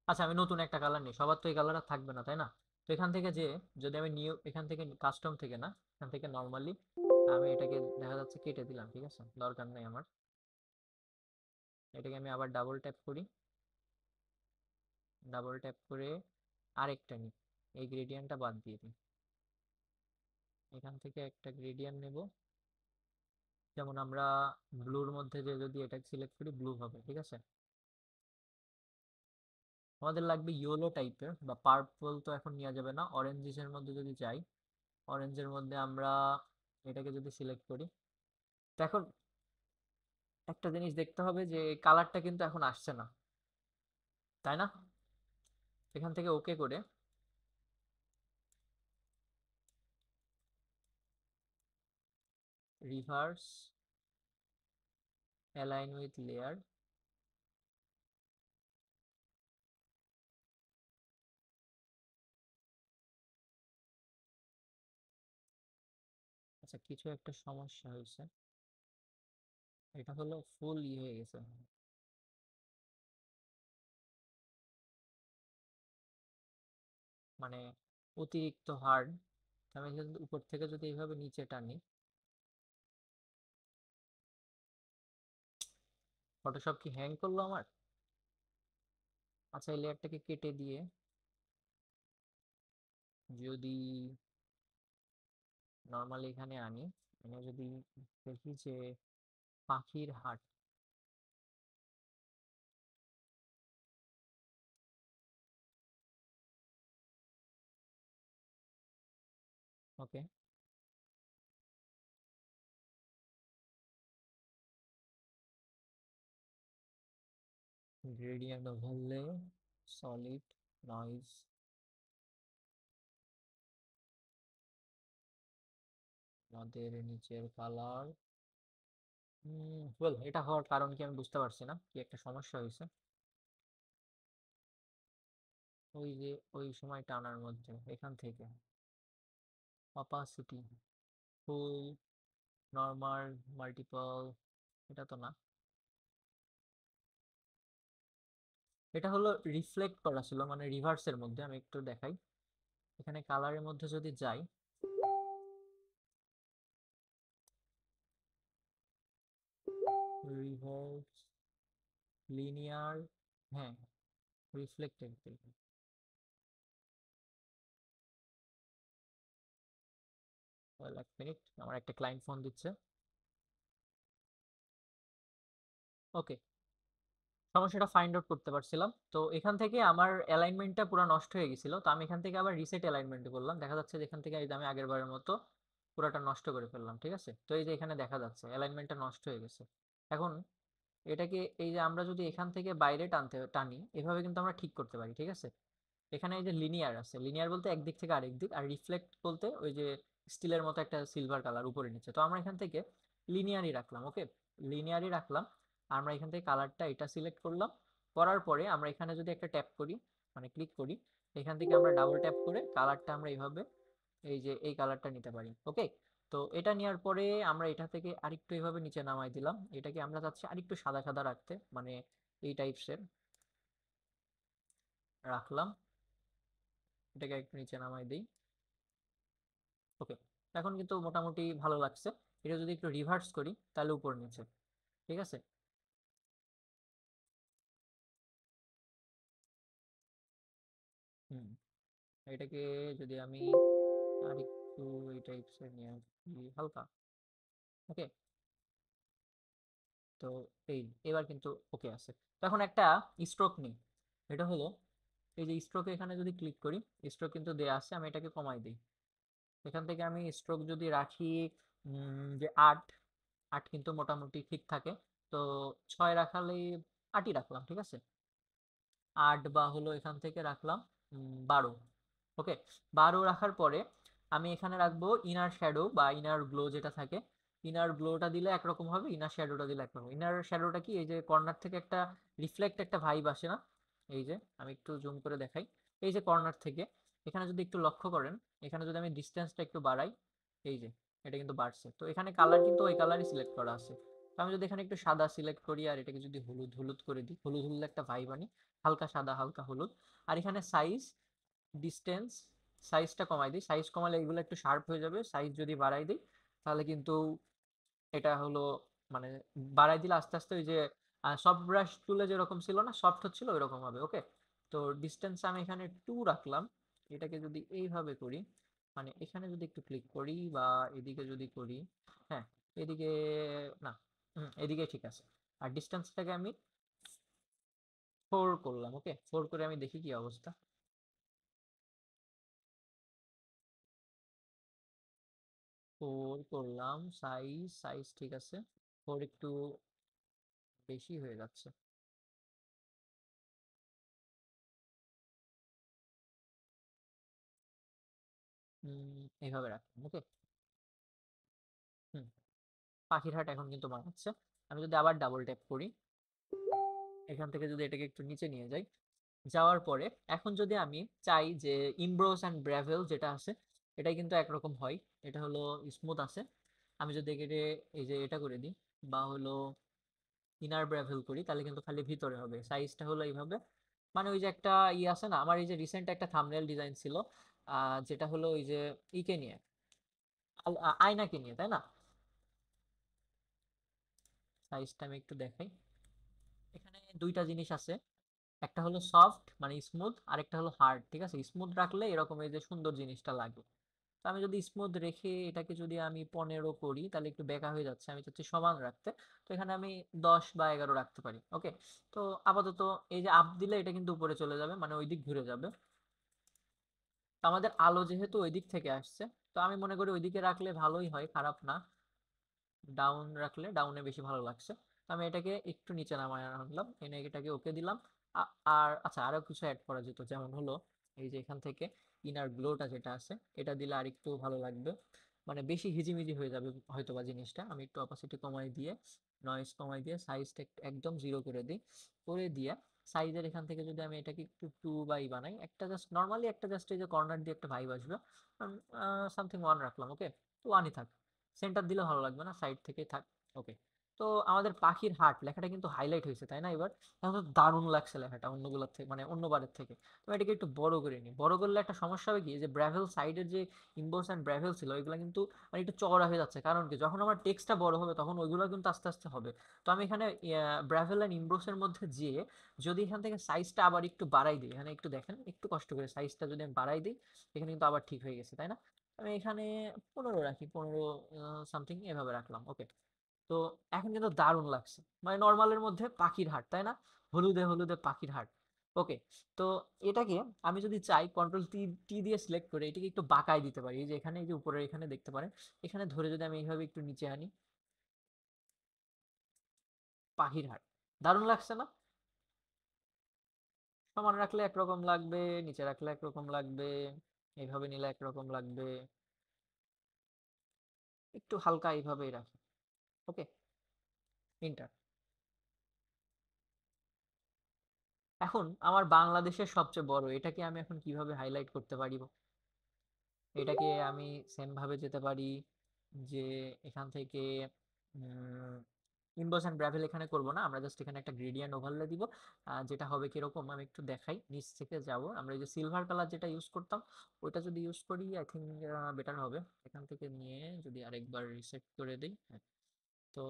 S1: আচ্ছা, আমি নতুন একটা কালার নিই, সবার তো এই কালারটা থাকবে না, তাই না? তো এখান থেকে যে যদি আমি নিউ, এখান থেকে কাস্টম থেকে না, এখান থেকে নর্মালি আমি এটাকে দেখা যাচ্ছে কেটে দিলাম। ঠিক আছে, দরকার নেই আমার। এটাকে আমি আবার ডাবল ট্যাপ করি, ডাবল ট্যাপ করে আরেকটা নিই, এই গ্রেডিয়েন্টটা বাদ দিয়ে দিই। এখান থেকে একটা গ্রেডিয়েন্ট নেব, যেমন আমরা ব্লুর মধ্যে যে যদি এটা সিলেক্ট করি ব্লু হবে। ঠিক আছে, আমাদের লাগবে ইয়েলো টাইপের, বা পার্পল তো এখন নেওয়া যাবে না, অরেঞ্জের মধ্যে যদি যাই, অরেঞ্জের মধ্যে আমরা এটাকে যদি সিলেক্ট করি, তো এখন একটা জিনিস দেখতে হবে যে কালারটা কিন্তু এখন আসছে না, তাই না? এখান থেকে ওকে করে রিভার্স অ্যালাইন উইথ লেয়ার, আচ্ছা কিছু একটা সমস্যা হয়েছে, এটা হলো ফুল হয়ে গেছে, মানে অতিরিক্ত হার্ড। আমি যদি উপর থেকে যদি এইভাবে নিচে টানি, ফটোশপ কি হ্যাং করলো আমার? আচ্ছা, এই লেয়ারটাকে কেটে দিয়ে যদি নর্মালি এখানে আনি, এনে যদি দেখি যে পাখির হাট, ওকে, গ্রেডিয়েন্ট ওভারলে, সলিড, নয়েজ, আমাদের নিচের কালার। ওয়েল, এটা হওয়ার কারণ কি আমি বুঝতে পারছি না, কি একটা সমস্যা হয়েছে ওই যে ওই সময় টানার মধ্যে এখান থেকে। অপাসিটি, ফুল, নর্মাল, মাল্টিপল, এটা তো না, এটা হলো রিফ্লেক্ট করা ছিল, মানে রিভার্সের মধ্যে। আমি একটু দেখাই, এখানে কালারের মধ্যে যদি যাই, রিভার্স, লিনিয়ার, হ্যাঁ, রিফ্লেক্টেড। এক মিনিট, আমার একটা ক্লায়েন্ট ফোন দিচ্ছে। ওকে, সমস্যাটা ফাইন্ড আউট করতে পারছিলাম। তো এখান থেকে আমার অ্যালাইনমেন্টটা পুরো নষ্ট হয়ে গেছিল, তো আমি এখান থেকে আবার রিসেট অ্যালাইনমেন্ট করলাম। দেখা যাচ্ছে যে এখান থেকে এই যে আমি আগের বারের মতো পুরোটা নষ্ট করে ফেললাম, ঠিক আছে। তো এই যে এখানে দেখা যাচ্ছে অ্যালাইনমেন্টটা নষ্ট হয়ে গেছে। এখন এটাকে এই যে আমরা যদি এখান থেকে বাইরে টানি, এভাবে কিন্তু আমরা ঠিক করতে পারি, ঠিক আছে। এখানে এই যে লিনিয়ার আছে, লিনিয়ার বলতে একদিক থেকে আরেক দিক, আর রিফ্লেক্ট বলতে ওই যে স্টিলের মতো একটা সিলভার কালার উপরে নিচে। তো আমরা এখান থেকে লিনিয়ারই রাখলাম, ওকে, লিনিয়ারই রাখলাম। আমরা এখান থেকে কালারটা এটা সিলেক্ট করলাম, করার পরে আমরা এখানে যদি একটা ট্যাপ করি, মানে ক্লিক করি, এখান থেকে আমরা ডাবল ট্যাপ করে কালারটা আমরা এইভাবে এই যে এই কালারটা নিতে পারি, ওকে। তো এটা নেওয়ার পরে আমরা এটা থেকে আরেকটু এইভাবে নিচে নামাই দিলাম, এটাকে আমরা চাচ্ছি আরেকটু সাদা সাদা রাখতে, মানে এই টাইপসের রাখলাম। এটাকে একটু নিচে নামাই দিই, ওকে। এখন কিন্তু মোটামুটি ভালো লাগছে। এটা যদি একটু রিভার্স করি তাহলে উপর নিচে, ঠিক আছে। হুম, এটাকে যদি আমি আর একটু এই টাইপসের নিয়ে আসি হালকা, ওকে। তো এই এবার কিন্তু ওকে আছে। তো এখন একটা স্ট্রোক নিই, এটা হলো এই যে স্ট্রোকে এখানে যদি ক্লিক করি, স্ট্রোক কিন্তু দেয়া আছে, আমি এটাকে কমাই দিই। এখান থেকে আমি স্ট্রোক যদি রাখি যে 8, 8 কিন্তু মোটামুটি ঠিক থাকে। তো 6 রাখালেই 8ই রাখলাম, ঠিক আছে। 8 বা হলো এখান থেকে রাখলাম 12, ওকে। 12 রাখার পরে আমি এখানে রাখবো ইনার শ্যাডো বা ইনার গ্লো যেটা থাকে। ইনার গ্লোটা দিলে একরকম হবে, ইনার শ্যাডোটা দিলে একরকম। ইনার শ্যাডোটা কি, এই যে কর্নার থেকে একটা রিফ্লেক্ট একটা ভাইব আসে না, এই যে আমি একটু জুম করে দেখাই, এই যে কর্নার থেকে এখানে যদি একটু লক্ষ্য করেন, এখানে যদি আমি ডিস্টেন্সটা একটু বাড়াই, এই যে এটা কিন্তু বাড়ছে। তো এখানে কালার কিন্তু ওই কালারই সিলেক্ট করা আছে। তো আমি যদি এখানে একটু সাদা সিলেক্ট করি আর এটাকে যদি হলুদ হলুদ করে দিই, হলুদ হলুদ একটা ভাইব আনি, হালকা সাদা হালকা হলুদ। আর এখানে সাইজ, ডিস্টেন্স, সাইজটা কমাই দিই, সাইজ কমালে এগুলো একটু শার্প হয়ে যাবে। সাইজ যদি বাড়াই দিই তাহলে কিন্তু এটা হলো, মানে বাড়াই দিলে আস্তে আস্তে ওই যে সফট ব্রাশ টুলে যেরকম ছিল না, সফট হচ্ছিল ওই রকম হবে, ওকে। তো ডিস্টেন্স আমি এখানে 2 রাখলাম। এটাকে যদি এইভাবে করি, মানে এখানে যদি একটু ক্লিক করি বা এদিকে যদি করি, হ্যাঁ, এদিকে না, এদিকে ঠিক আছে। আর ডিস্টেন্সটাকে আমি 4 করলাম, ওকে। 4 করে আমি দেখি কি অবস্থা। 4 করলাম, সাইজ সাইজ ঠিক আছে। 4 একটু বেশি হয়ে যাচ্ছে। এইভাবে রাখলাম, ওকে। হুম, পাখির হাট এখন কিন্তু বানাচ্ছে। আমি যদি আবার ডাবল ট্যাপ করি, এখান থেকে যদি এটাকে একটু নিচে নিয়ে যাই, যাওয়ার পরে এখন যদি আমি চাই যে ইমব্রোস অ্যান্ড ব্রাভেল যেটা আছে এটাই কিন্তু একরকম হয়, এটা হলো স্মুথ আছে। আমি যদি একে এই যে এটা করে দিই বা হলো ইনার ব্রাভেল করি, তাহলে কিন্তু খালি ভিতরে হবে। সাইজটা হলো এইভাবে, মানে ওই যে একটা আছে না, আমার এই যে রিসেন্ট একটা থাম্বনেল ডিজাইন ছিল, যেটা হলো ওই যে ইকে নিয়ে, আয়নাকে নিয়ে, তাই না। সাইজটা আমি একটু দেখাই, এখানে দুইটা জিনিস আছে, একটা হলো সফট মানে স্মুথ, আর একটা হলো হার্ড, ঠিক আছে। স্মুথ রাখলে এরকম এই যে সুন্দর জিনিসটা লাগে। তো আমি যদি স্মুথ রেখে এটাকে যদি আমি 15 করি তাহলে একটু বেঁকা হয়ে যাচ্ছে, আমি চাচ্ছি সমান রাখতে। তো এখানে আমি 10 বা 11 রাখতে পারি, ওকে। তো আপাতত এই যে আপ দিলে এটা কিন্তু উপরে চলে যাবে, মানে ওই দিক ঘুরে যাবে। তো আমাদের আলো যেহেতু ওই দিক থেকে আসছে, তো আমি মনে করি ওইদিকে রাখলে ভালোই হয়, খারাপ না। ডাউন রাখলে ডাউনে বেশি ভালো লাগছে। তো আমি এটাকে একটু নিচে নামায় আনলাম, এনে এটাকে ওকে দিলাম। আর আচ্ছা, আরো কিছু অ্যাড করা যেত, যেমন হলো এই যে এখান থেকে ইনার গ্লোটা যেটা আছে এটা দিলে আর একটু ভালো লাগবে, মানে বেশি হিজিমিজি হয়ে যাবে হয়তো বা জিনিসটা। আমি একটু অপাসিটি কমাই দিয়ে, নয়েজ কমাই দিয়ে, সাইজটা একদম জিরো করে দিই, করে দিয়ে সাইজের এখান থেকে যদি আমি এটাকে একটু 2 বাই বানাই, একটা জাস্ট নর্মালি একটা জাস্ট এই যে কর্নার দিয়ে একটা ভাইব আসবে, সামথিং 1 রাখলাম। ওকে, তো 1ই থাক, সেন্টার দিলে ভালো লাগবে না, সাইড থেকে থাক। ওকে, তো আমাদের পাখির হাট লেখাটা কিন্তু হাইলাইট হয়েছে, তাই না? এবার এখন তো দারুণ লাগছে লেখাটা অন্যগুলোর থেকে, মানে অন্যবারের থেকে। তো এটাকে একটু বড় করে নিই। বড় করলে একটা সমস্যা হবে কি, যে ব্রাভেল সাইডের যে ইম্বোস অ্যান্ড ব্রাভেল ছিল ওইগুলো কিন্তু মানে একটু চওড়া হয়ে যাচ্ছে। কারণ কি, যখন আমার টেক্সটটা বড় হবে তখন ওইগুলো কিন্তু আস্তে আস্তে হবে। তো আমি এখানে ব্রাভেল অ্যান্ড ইম্বোসের মধ্যে যেয়ে যদি এখান থেকে সাইজটা আবার একটু বাড়াই দিই, এখানে একটু দেখেন, একটু কষ্ট করে সাইজটা যদি আমি বাড়াই দিই, এখানে কিন্তু আবার ঠিক হয়ে গেছে, তাই না? আমি এখানে 15 রাখি, 15 সামথিং এভাবে রাখলাম। ওকে, তো এখন কিন্তু দারুণ লাগছে, মানে নর্মালের মধ্যে পাখির হাট, তাই না? হলুদে হলুদে পাখির হাট। ওকে, তো এটাকে আমি যদি চাই কন্ট্রোল টি টি দিয়ে সিলেক্ট করে এটাকে একটু বাঁকায় দিতে পারি। এই যে এখানে, এই যে উপরে এখানে দেখতে পারেন, এখানে ধরে যদি আমি এইভাবে একটু নিচে আনি, পাখির হাট, দারুণ লাগছে না? সমান রাখলে একরকম লাগবে, নিচে রাখলে একরকম লাগবে, এইভাবে নিলে একরকম লাগবে, একটু হালকা এইভাবেই রাখি। ওকে, ইন্টার। এখন আমার বাংলাদেশের সবচেয়ে বড় এটাকে আমি এখন কিভাবে হাইলাইট করতে পারি? এটাকে আমি সেম ভাবে যেতে পারি, যে এখান থেকে ইনবস অ্যান্ড ব্রাভেল এখানে করব না, আমরা জাস্ট এখানে একটা গ্রেডিয়েন্ট ওভারলে দিব। যেটা হবে কিরকম আমি একটু দেখাই, নিচ থেকে যাব, আমরা এই যে সিলভার কালার যেটা ইউজ করতাম ওইটা যদি ইউজ করি আই থিঙ্ক বেটার হবে। এখান থেকে নিয়ে যদি আরেকবার রিসেট করে দিই, হ্যাঁ, তো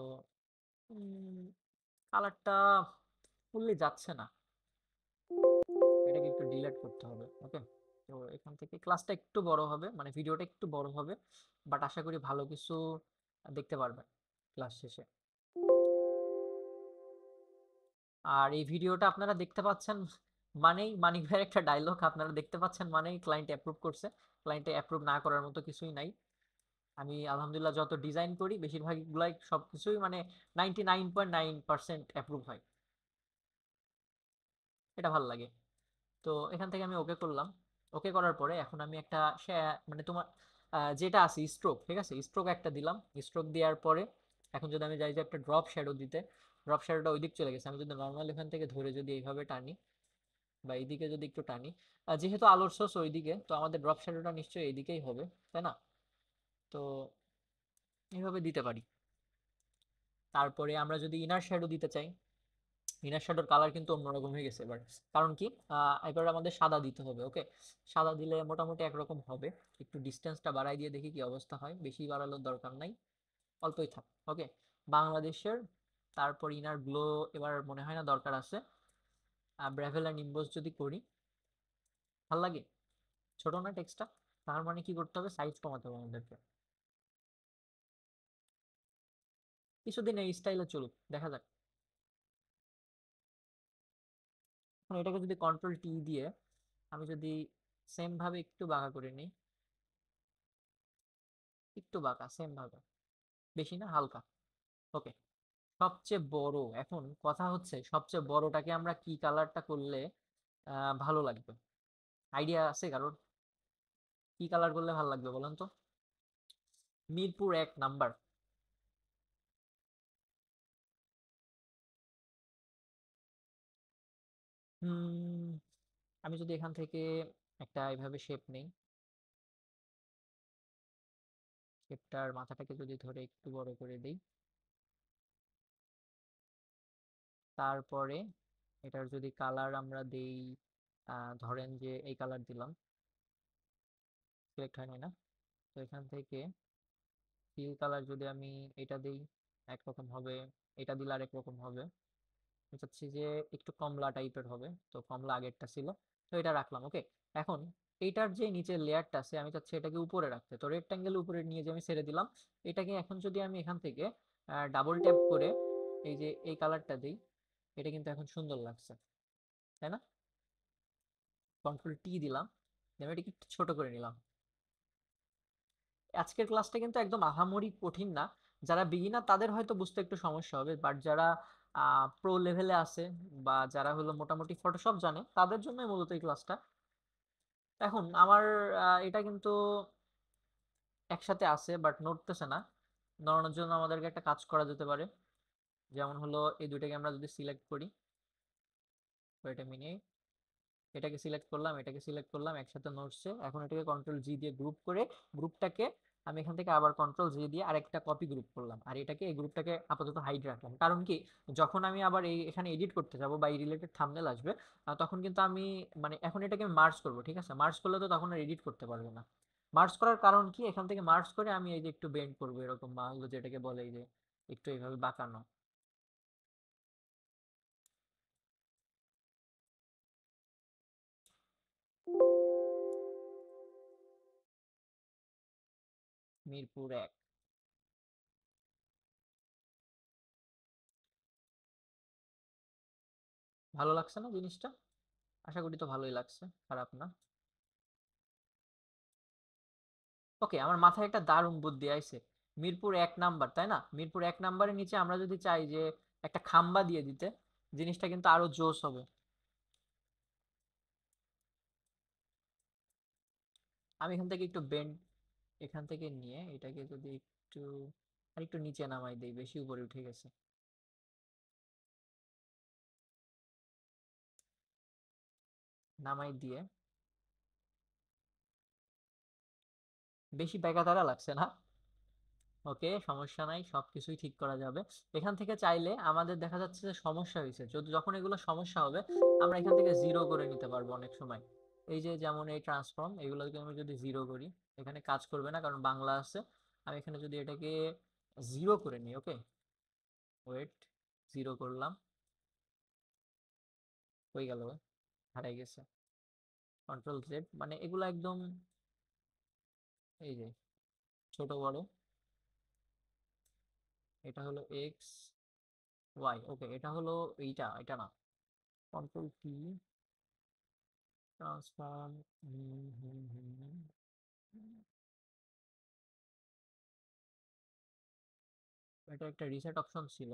S1: কালারটা ফুললি যাচ্ছে না, এটাকে একটু ডিলিট করতে হবে। ওকে, তো এখান থেকে ক্লাসটা একটু বড় হবে, মানে ভিডিওটা একটু বড় হবে, বাট আশা করি ভালো কিছু দেখতে পারবেন ক্লাস শেষে। আর এই ভিডিওটা আপনারা দেখতে পাচ্ছেন মানেই, মানিক ভাইয়ের একটা ডায়লগ, আপনারা দেখতে পাচ্ছেন মানেই ক্লায়েন্ট অ্যাপ্রুভ করছে। ক্লায়েন্টে অ্যাপ্রুভ না করার মতো কিছুই নাই। আমি আলহামদুলিল্লাহ যত ডিজাইন করি বেশিরভাগগুলাই সবকিছুই মানে 99.9% অ্যাপ্রুভ হয়, এটা ভালো লাগে। তো এখান থেকে আমি ওকে করলাম। ওকে করার পরে এখন আমি একটা মানে তোমার যেটা আছে স্ট্রোক, ঠিক আছে, স্ট্রোক একটা দিলাম। স্ট্রোক দেওয়ার পরে এখন যদি আমি যাই যে একটা ড্রপ শ্যাডো দিতে, ড্রপ শ্যাডোটা ওই দিক চলে গেছে। আমি যদি নর্মাল এখান থেকে ধরে যদি এইভাবে টানি বা এইদিকে যদি একটু টানি, যেহেতু আলোর সোর্স ওইদিকে, তো আমাদের ড্রপ শ্যাডোটা নিশ্চয়ই এইদিকেই হবে, তাই না? তো এইভাবে দিতে পারি। তারপরে আমরা যদি ইনার শ্যাডো দিতে চাই, ইনার শ্যাডোর কালার কিন্তু অন্যরকম হয়ে গেছে এবার। কারণ কি, এবার আমাদের সাদা দিতে হবে। ওকে, সাদা দিলে মোটামুটি একরকম হবে। একটু ডিস্টেন্সটা বাড়াই দিয়ে দেখি কি অবস্থা হয়, বেশি বাড়ানোর দরকার নাই, অল্পই থাক। ওকে, বাংলাদেশের, তারপর ইনার গ্লো এবার মনে হয় না দরকার আছে। ব্রাভেল আর নিম্বস যদি করি, ভাল লাগে, ছোট না টেক্সটটা? তার মানে কি করতে হবে, সাইজ কমাতে হবে আমাদেরকে। কিছুদিন এই স্টাইলে চলুক, দেখা যাক। এখন এটাকে যদি কন্ট্রোল টি দিয়ে আমি যদি সেম ভাবে একটু বাঁকা করে নিই, একটু বাঁকা সেম ভাবে, বেশি না, হালকা। ওকে, সবচেয়ে বড়, এখন কথা হচ্ছে সবচেয়ে বড়টাকে আমরা কি কালারটা করলে ভালো লাগবে? আইডিয়া আছে কারোর? কি কালার করলে ভালো লাগবে বলেন তো? মিরপুর 1 নাম্বার। হুম, আমি যদি এখান থেকে একটা এইভাবে শেপ নেই, শেপটার মাথাটাকে যদি ধরে একটু বড় করে দিই, তারপরে এটার যদি কালার আমরা দেই, ধরেন যে এই কালার দিলাম, সিলেক্ট হয় নাই না? তো এখান থেকে ফিল কালার যদি আমি এটা দিই একরকম হবে, এটা দিলে আরেক রকম হবে। আমি চাচ্ছি যে একটু কমলা টাইপের হবে, তো কমলা আগেরটা ছিল, তো এটা রাখলাম। ওকে, এখন এইটার যে নিচের লেয়ারটা আছে আমি চাচ্ছি এটাকে উপরে রাখতে, তো রেক্টাঙ্গেল উপরে নিয়ে যে আমি ছেড়ে দিলাম। এটাকে এখন যদি আমি এখান থেকে ডাবল ট্যাপ করে এই যে এই কালারটা দিই, এটা কিন্তু এখন সুন্দর লাগছে, তাই না? কন্ট্রোল টি দিলাম, আমি এটাকে একটু ছোট করে নিলাম। আজকের ক্লাসটা কিন্তু একদম আহামরি কঠিন না, যারা বিগিনার তাদের হয়তো বুঝতে একটু সমস্যা হবে, বাট যারা প্রো লেভেলে আছে বা যারা হলো মোটামুটি ফটোশপ জানে তাদের জন্যই মূলত এই ক্লাসটা। এখন আমার এটা কিন্তু একসাথে আছে বাট নড়তেছে না। নড়ানোর জন্য আমাদেরকে একটা কাজ করা যেতে পারে, যেমন হলো এই দুইটাকে আমরা যদি সিলেক্ট করি, ওয়েট এ মিনিট, এটাকে সিলেক্ট করলাম, এটাকে সিলেক্ট করলাম, একসাথে নড়ছে। এখন এটাকে কন্ট্রোল জি দিয়ে গ্রুপ করে, গ্রুপটাকে আমি এখান থেকে আবার কন্ট্রোল জি দিয়ে আরেকটা কপি গ্রুপ করলাম, আর এটাকে এই গ্রুপটাকে আপাতত হাইড রাখলাম। কারণ কি, যখন আমি আবার এই এখানে এডিট করতে যাব বা এই রিলেটেড থাম্বনেল আসবে, তখন কিন্তু আমি মানে এখন এটাকে মার্জ করব, ঠিক আছে? মার্জ করলে তো তখন আর এডিট করতে পারবো না। মার্জ করার কারণ কি, এখান থেকে মার্জ করে আমি এই যে একটু বেন্ড করবো এরকম, বা হলো যেটাকে বলে এই যে একটু এইভাবে বাঁকানো। মিরপুর 1। ভালো লাগছে না জিনিসটা? আশা করি তো ভালোই লাগছে, খারাপ না। ওকে, আমার মাথায় একটা দারুণ বুদ্ধি আইছে। মিরপুর 1 নাম্বার, তাই না? মিরপুর 1 নাম্বারের নিচে আমরা যদি চাই যে একটা খাম্বা দিয়ে দিতে, জিনিসটা কিন্তু আরো জোস হবে। আমি এখান থেকে একটু বেন্ড, এখান থেকে নিয়ে এটাকে যদি একটু আর একটু নিচে নামাই দেই, বেশি উপরে উঠে গেছে। নামাই দিয়ে, বেশি বেকাতারা লাগছে না? ওকে, সমস্যা নাই, সবকিছুই ঠিক করা যাবে। এখান থেকে চাইলে আমাদের দেখা যাচ্ছে যে সমস্যা হয়েছে, যদি যখন এগুলো সমস্যা হবে, আমরা এখান থেকে জিরো করে নিতে পারবো অনেক সময়। এই যে যেমন এই ট্রান্সফর্ম, এগুলোকে আমি যদি জিরো করি, এখানে কাজ করবে না কারণ বাংলা আছে। আমি এখানে যদি এটাকে জিরো করে নিই, ওকে, ওয়েট, জিরো করলাম, হয়ে গেল, হারাই গেছে। কন্ট্রোল জেড, মানে এগুলো একদম এই যে ছোট বড়, এটা হলো এক্স ওয়াই, ওকে, এটা হলো এইটা, এটা না, কন্ট্রোল টি, ট্রান্সফর্ম, এটা একটা রিসেট অপশন ছিল।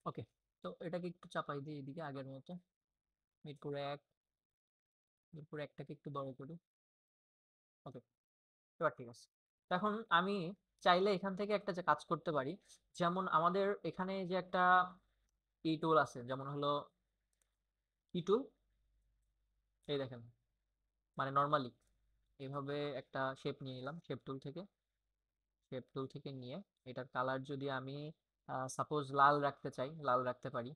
S1: ওকে, তো এটাকে একটু চাপাই দিই এদিকে আগের মতো। মিরপুর 1, মিরপুর 1টাকে একটু বড় করি। ওকে, এবার ঠিক আছে। তো এখন আমি চাইলে এখান থেকে একটা যে কাজ করতে পারি, যেমন আমাদের এখানে যে একটা ই টুল আছে, যেমন হলো ই টুল, এই দেখেন, মানে নর্মালি এইভাবে একটা শেপ নিয়ে নিলাম শেপ টুল থেকে। শেপ টুল থেকে নিয়ে এটার কালার যদি আমি সাপোজ লাল রাখতে চাই, লাল রাখতে পারি,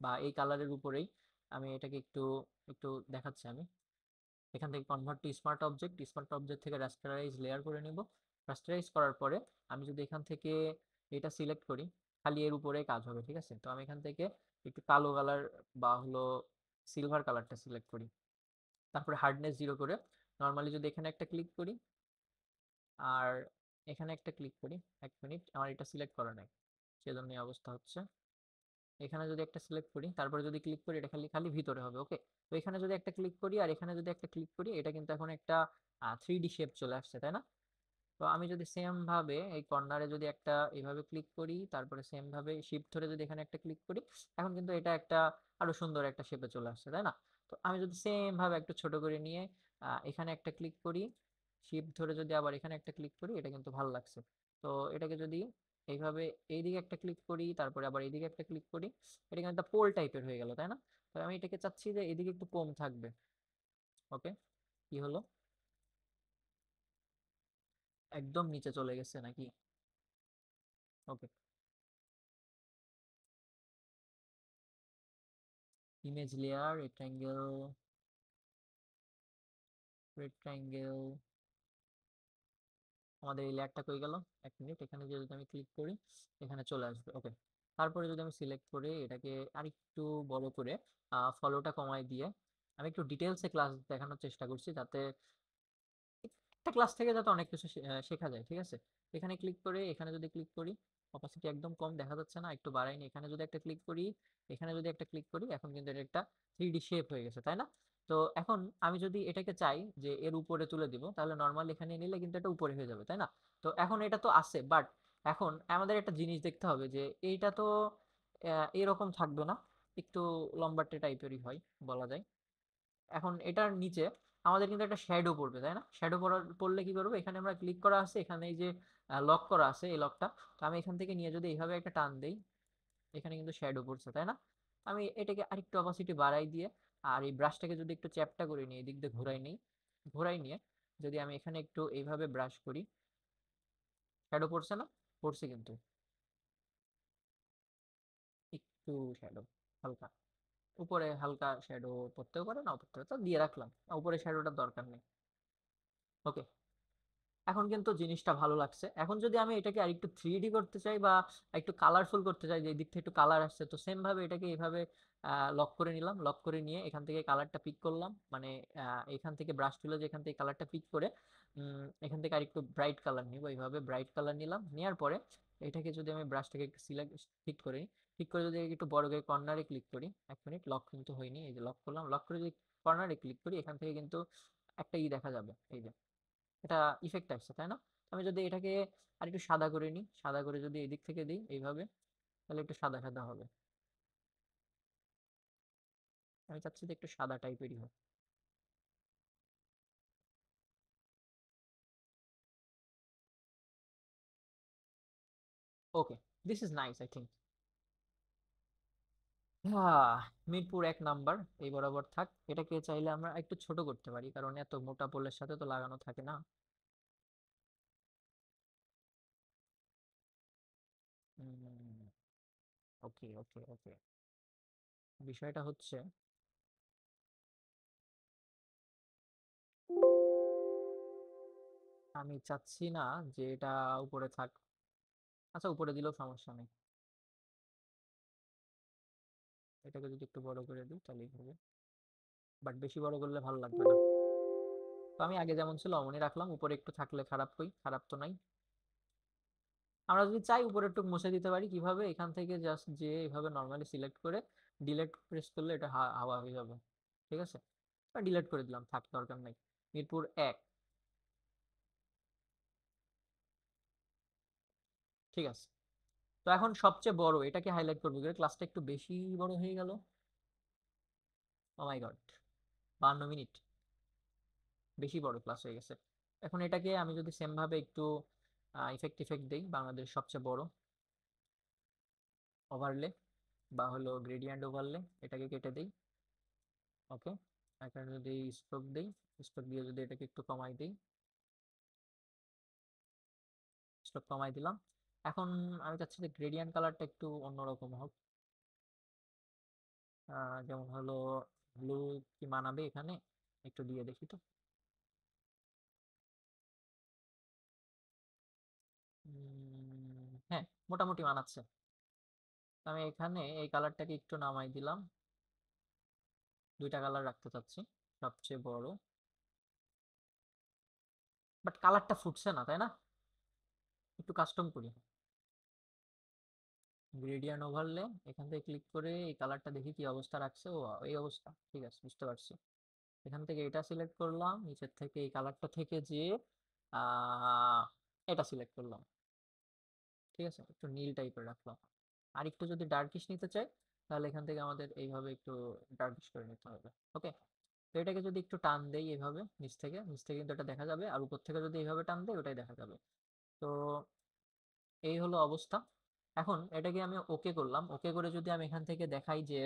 S1: বা এই কালারের উপরেই আমি এটাকে একটু একটু দেখাচ্ছি আমি। এখান থেকে convert to smart object, smart object থেকে রাস্টারাইজ লেয়ার করে নিব। রাস্টারাইজ করার পরে আমি যদি এখান থেকে এটা সিলেক্ট করি, খালি এর উপরে কাজ হবে, ঠিক আছে? তো আমি এখান থেকে একটু কালো কালার বা হলো সিলভার কালারটা সিলেক্ট করি। তারপরে হার্ডনেস জিরো করে নর্মালি যদি এখানে একটা ক্লিক করি, আর এখানে একটা ক্লিক করি, 1 মিনিট, আমার এটা সিলেক্ট করা নাই, সেজন্য এই অবস্থা হচ্ছে। এখানে যদি একটা সিলেক্ট করি, তারপরে যদি ক্লিক করি, এটা খালি খালি ভিতরে হবে, ওকে। তো এখানে যদি একটা ক্লিক করি আর এখানে যদি একটা ক্লিক করি, এটা কিন্তু এখন একটা 3D শেপ চলে আসছে, তাই না? তো আমি যদি সেম ভাবে এই কর্নারে যদি একটা এইভাবে ক্লিক করি, তারপরে সেম ভাবে শিফট ধরে যদি এখানে একটা ক্লিক করি, এখন কিন্তু এটা একটা আরো সুন্দর একটা শেপে চলে আসছে, তাই না? তো আমি যদি সেম ভাবে একটু ছোট করে নিয়ে এখানে একটা ক্লিক করি, শিফট ধরে যদি আবার এখানে একটা ক্লিক করি, এটা কিন্তু ভালো লাগছে। তো এটাকে যদি এইভাবে এইদিকে একটা ক্লিক করি, তারপরে আবার এইদিকে একটা ক্লিক করি, এটা কিন্তু একটা পোল টাইপের হয়ে গেল, তাই না? তো আমি এটাকে চাচ্ছি যে এদিকে একটু কম থাকবে। ওকে, কি হলো? একদম নিচে চলে গেছে নাকি? ওকে, ইমেজ লেয়ার, রেক্টাঙ্গেল, রেক্টাঙ্গেল, আমাদের এই লেয়ারটা কই গেল? 1 মিনিট, এখানে যদি আমি ক্লিক করি, এখানে চলে আসবে, ওকে। তারপরে যদি আমি সিলেক্ট করে এটাকে আরেকটু বড় করে ফলোটা কমাই দিয়ে, আমি একটু ডিটেলসে ক্লাস দেখানোর চেষ্টা করছি, যাতে একটা ক্লাস থেকে যাতে অনেক কিছু শেখা যায়, ঠিক আছে? এখানে ক্লিক করে এখানে যদি ক্লিক করি, অপাসিটি একদম কম দেখা যাচ্ছে না, একটু বাড়াইনি, এখানে যদি একটা ক্লিক করি, এখানে যদি একটা ক্লিক করি, এখন কিন্তু এটা একটা 3D শেপ হয়ে গেছে, তাই না? তো এখন আমি যদি এটাকে চাই যে এর উপরে তুলে দিব, তাহলে নর্মাল এখানে নিলে কিন্তু এটা উপরে হয়ে যাবে, তাই না? তো এখন এটা তো আছে, বাট এখন আমাদের একটা জিনিস দেখতে হবে যে এইটা তো এরকম থাকবে না, একটু লম্বাটে টাইপেরই হয় বলা যায়। এখন এটার নিচে আমাদের কিন্তু একটা শ্যাডো পড়বে, তাই না? শ্যাডো পড়লে কি করবো, এখানে আমরা ক্লিক করা আছে, এখানে এই যে লক করা আছে এই লকটা, তো আমি এখান থেকে নিয়ে যদি এইভাবে একটা টান দেই, এখানে কিন্তু শ্যাডো পড়ছে, তাই না? আমি এটাকে আরেকটু অপাসিটি বাড়াই দিয়ে আর এই ব্রাশটাকে যদি একটু চ্যাপ্টা করে নিই, এদিক দিয়ে ঘোরাই নিই, ঘোরাই নিয়ে যদি আমি এখানে একটু এইভাবে ব্রাশ করি, শ্যাডো পড়ছে না? পড়ছে কিন্তু একটু শ্যাডো, হালকা উপরে হালকা শ্যাডো পড়তেও পারে, নাও পড়তে পারে, তো দিয়ে রাখলাম, উপরে শ্যাডোটার দরকার নেই। ওকে, এখন কিন্তু জিনিসটা ভালো লাগছে। এখন যদি আমি এটাকে আরেকটু 3D করতে চাই বা একটু কালারফুল করতে চাই, যে দিক থেকে একটু কালার আসছে, তো সেম ভাবে এটাকে এইভাবে লক করে নিলাম, লক করে নিয়ে এখান থেকে কালারটা পিক করলাম, মানে এখান থেকে ব্রাশ টুলে যে এখান থেকে কালারটা পিক করে এখান থেকে আরেকটু ব্রাইট কালার নিব, এইভাবে ব্রাইট কালার নিলাম, নেওয়ার পরে এটাকে যদি আমি ব্রাশটাকে একটু সিলেক্ট ঠিক করে নিই, ঠিক করে যদি একটু বড় করে কর্নারে ক্লিক করি, 1 মিনিট, লক কিন্তু হয়নি, এই যে লক করলাম, লক করে যদি কর্নারে ক্লিক করি, এখান থেকে কিন্তু একটা দেখা যাবে, এই যে এটা ইফেক্ট আসছে, তাই না? আমি যদি এটাকে আর একটু সাদা করে নিই, সাদা করে যদি এদিক থেকে দিই এইভাবে, তাহলে একটু সাদা সাদা হবে। আমি চাচ্ছি যে একটু সাদা টাইপেরই হোক। Okay, this is nice I think. হ্যাঁ, মিরপুর 1 নাম্বার এই বরাবর থাক। এটাকে চাইলে আমরা একটু ছোট করতে পারি, কারণ এত মোটা পোলের সাথে তো লাগানো থাকে না। ওকে ওকে ওকে, বিষয়টা হচ্ছে আমি চাচ্ছি না যে এটা উপরে থাক। আচ্ছা, উপরে দিলেও সমস্যা নেই, এটাকে যদি একটু বড় করে দিই তাহলেই হবে, বাট বেশি বড় করলে ভালো লাগবে না। তো আমি আগে যেমন ছিল অমনই রাখলাম, উপরে একটু থাকলে খারাপ, কই খারাপ তো নাই। আমরা যদি চাই উপরে একটু মুছে দিতে পারি, কিভাবে, এখান থেকে জাস্ট যে এইভাবে নর্মালি সিলেক্ট করে ডিলেট প্রেস করলে এটা হাওয়া হয়ে যাবে, ঠিক আছে? ডিলেট করে দিলাম, থাক, দরকার নাই। মিরপুর 1, ঠিক আছে। তো এখন সবচেয়ে বড় এটাকে হাইলাইট করবো, ক্লাসটা একটু বেশি বড় হয়ে গেল। ও মাই গড, 52 মিনিট, বেশি বড় ক্লাস হয়ে গেছে। এখন এটাকে আমি যদি সেম ভাবে একটু ইফেক্ট ইফেক্ট দিই, বাংলাদেশ সবচেয়ে বড় ওভারলে বা হলো গ্রেডিয়েন্ট ওভারলে, এটাকে কেটে দিই। ওকে, এখানে যদি স্ট্রোক দিই, স্ট্রোক দিয়ে যদি এটাকে একটু কমাই দিই, স্ট্রোক কমাই দিলাম। এখন আমি চাচ্ছি যে গ্রেডিয়েন্ট কালারটা একটু অন্যরকম হোক, যেমন হলো ব্লু, কি মানাবে এখানে, একটু দিয়ে দেখি তো। হ্যাঁ, মোটামুটি মানাচ্ছে। আমি এখানে এই কালারটাকে একটু নামাই দিলাম, 2টা কালার রাখতে চাচ্ছি, সবচেয়ে বড়। বাট কালারটা ফুটছে না, তাই না? একটু কাস্টম করি, গ্রেডিয়েন্ট ওভারলে, এখান থেকে ক্লিক করে এই কালারটা দেখি কি অবস্থা রাখছে। ও, এই অবস্থা, ঠিক আছে, বুঝতে পারছি। এখান থেকে এটা সিলেক্ট করলাম, নিচের থেকে এই কালারটা থেকে যে আহ, এটা সিলেক্ট করলাম, ঠিক আছে, একটু নীল টাইপের রাখলাম। আর একটু যদি ডার্কিশ নিতে চাই, তাহলে এখান থেকে আমাদের এইভাবে একটু ডার্কিশ করে নিতে হবে। ওকে, তো এটাকে যদি একটু টান দেই এইভাবে, নিচ থেকে, নিচ থেকে কিন্তু এটা দেখা যাবে, আর উপর থেকে যদি এইভাবে টান দেই ওটাই দেখা যাবে। তো এই হলো অবস্থা। এখন এটাকে আমি ওকে করলাম, ওকে করে যদি আমি এখান থেকে দেখাই যে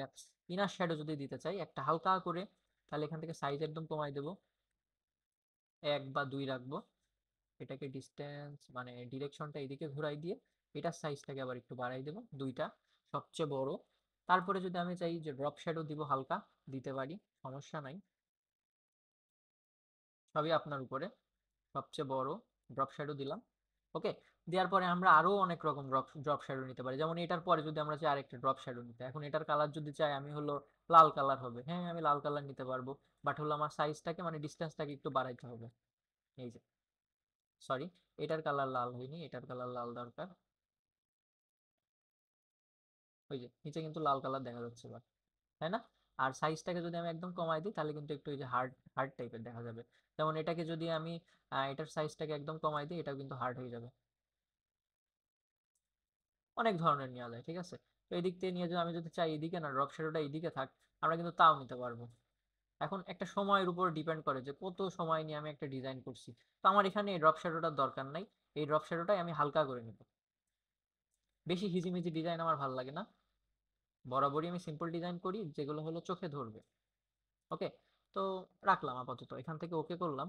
S1: ইনার শ্যাডো যদি দিতে চাই একটা হালকা করে, তাহলে এখান থেকে সাইজ একদম কমাই দেবো, 1 বা 2 রাখবো। এটাকে ডিস্টেন্স মানে ডিরেকশনটা এদিকে ঘুরাই দিয়ে এটার সাইজটাকে আবার একটু বাড়াই দেবো, 2টা, সবচেয়ে বড়। তারপরে যদি আমি চাই যে ড্রপ শ্যাডো দিব হালকা, দিতে পারি, সমস্যা নাই, সবই আপনার উপরে। সবচেয়ে বড় ড্রপ শ্যাডো দিলাম। ওকে, দেওয়ার পরে আমরা আরো অনেক রকম ড্রপ ড্রপ শ্যাডো নিতে পারি, যেমন এটার পরে যদি আমরা চাই আরেকটা ড্রপ শ্যাডো নিতে, এখন এটার কালার যদি চাই আমি হলো লাল কালার হবে, হ্যাঁ আমি লাল কালার নিতে পারবো, বাট হলো আমার সাইজটাকে মানে ডিস্টেন্সটাকে একটু বাড়াইতে হবে। এই যে, সরি, এটার কালার লাল হয়নি, এটার কালার লাল দরকার। ওই যে নিচে কিন্তু লাল কালার দেখা যাচ্ছে এবার, তাই না? আর সাইজটাকে যদি আমি একদম কমাই দিই, তাহলে কিন্তু একটু এই যে হার্ড হার্ড টাইপের দেখা যাবে। যেমন এটাকে যদি আমি এটার সাইজটাকে একদম কমাই দিই, এটাও কিন্তু হার্ড হয়ে যাবে। অনেক ধরনের নেওয়া যায়, ঠিক আছে। তো এই দিক থেকে নিয়ে যদি আমি যদি চাই এদিকে না, ড্রপ শ্যাডোটা এইদিকে থাক, আমরা কিন্তু তাও নিতে পারবো। এখন একটা সময়ের উপর ডিপেন্ড করে যে কত সময় নিয়ে আমি একটা ডিজাইন করছি। তো আমার এখানে এই ড্রপ শ্যাডোটার দরকার নাই, এই ড্রপ শ্যাডোটাই আমি হালকা করে নিব, বেশি হিজিমিজি ডিজাইন আমার ভালো লাগে না। বরাবরই আমি সিম্পল ডিজাইন করি যেগুলো হলো চোখে ধরবে। ওকে, তো রাখলাম আপাতত, এখান থেকে ওকে করলাম।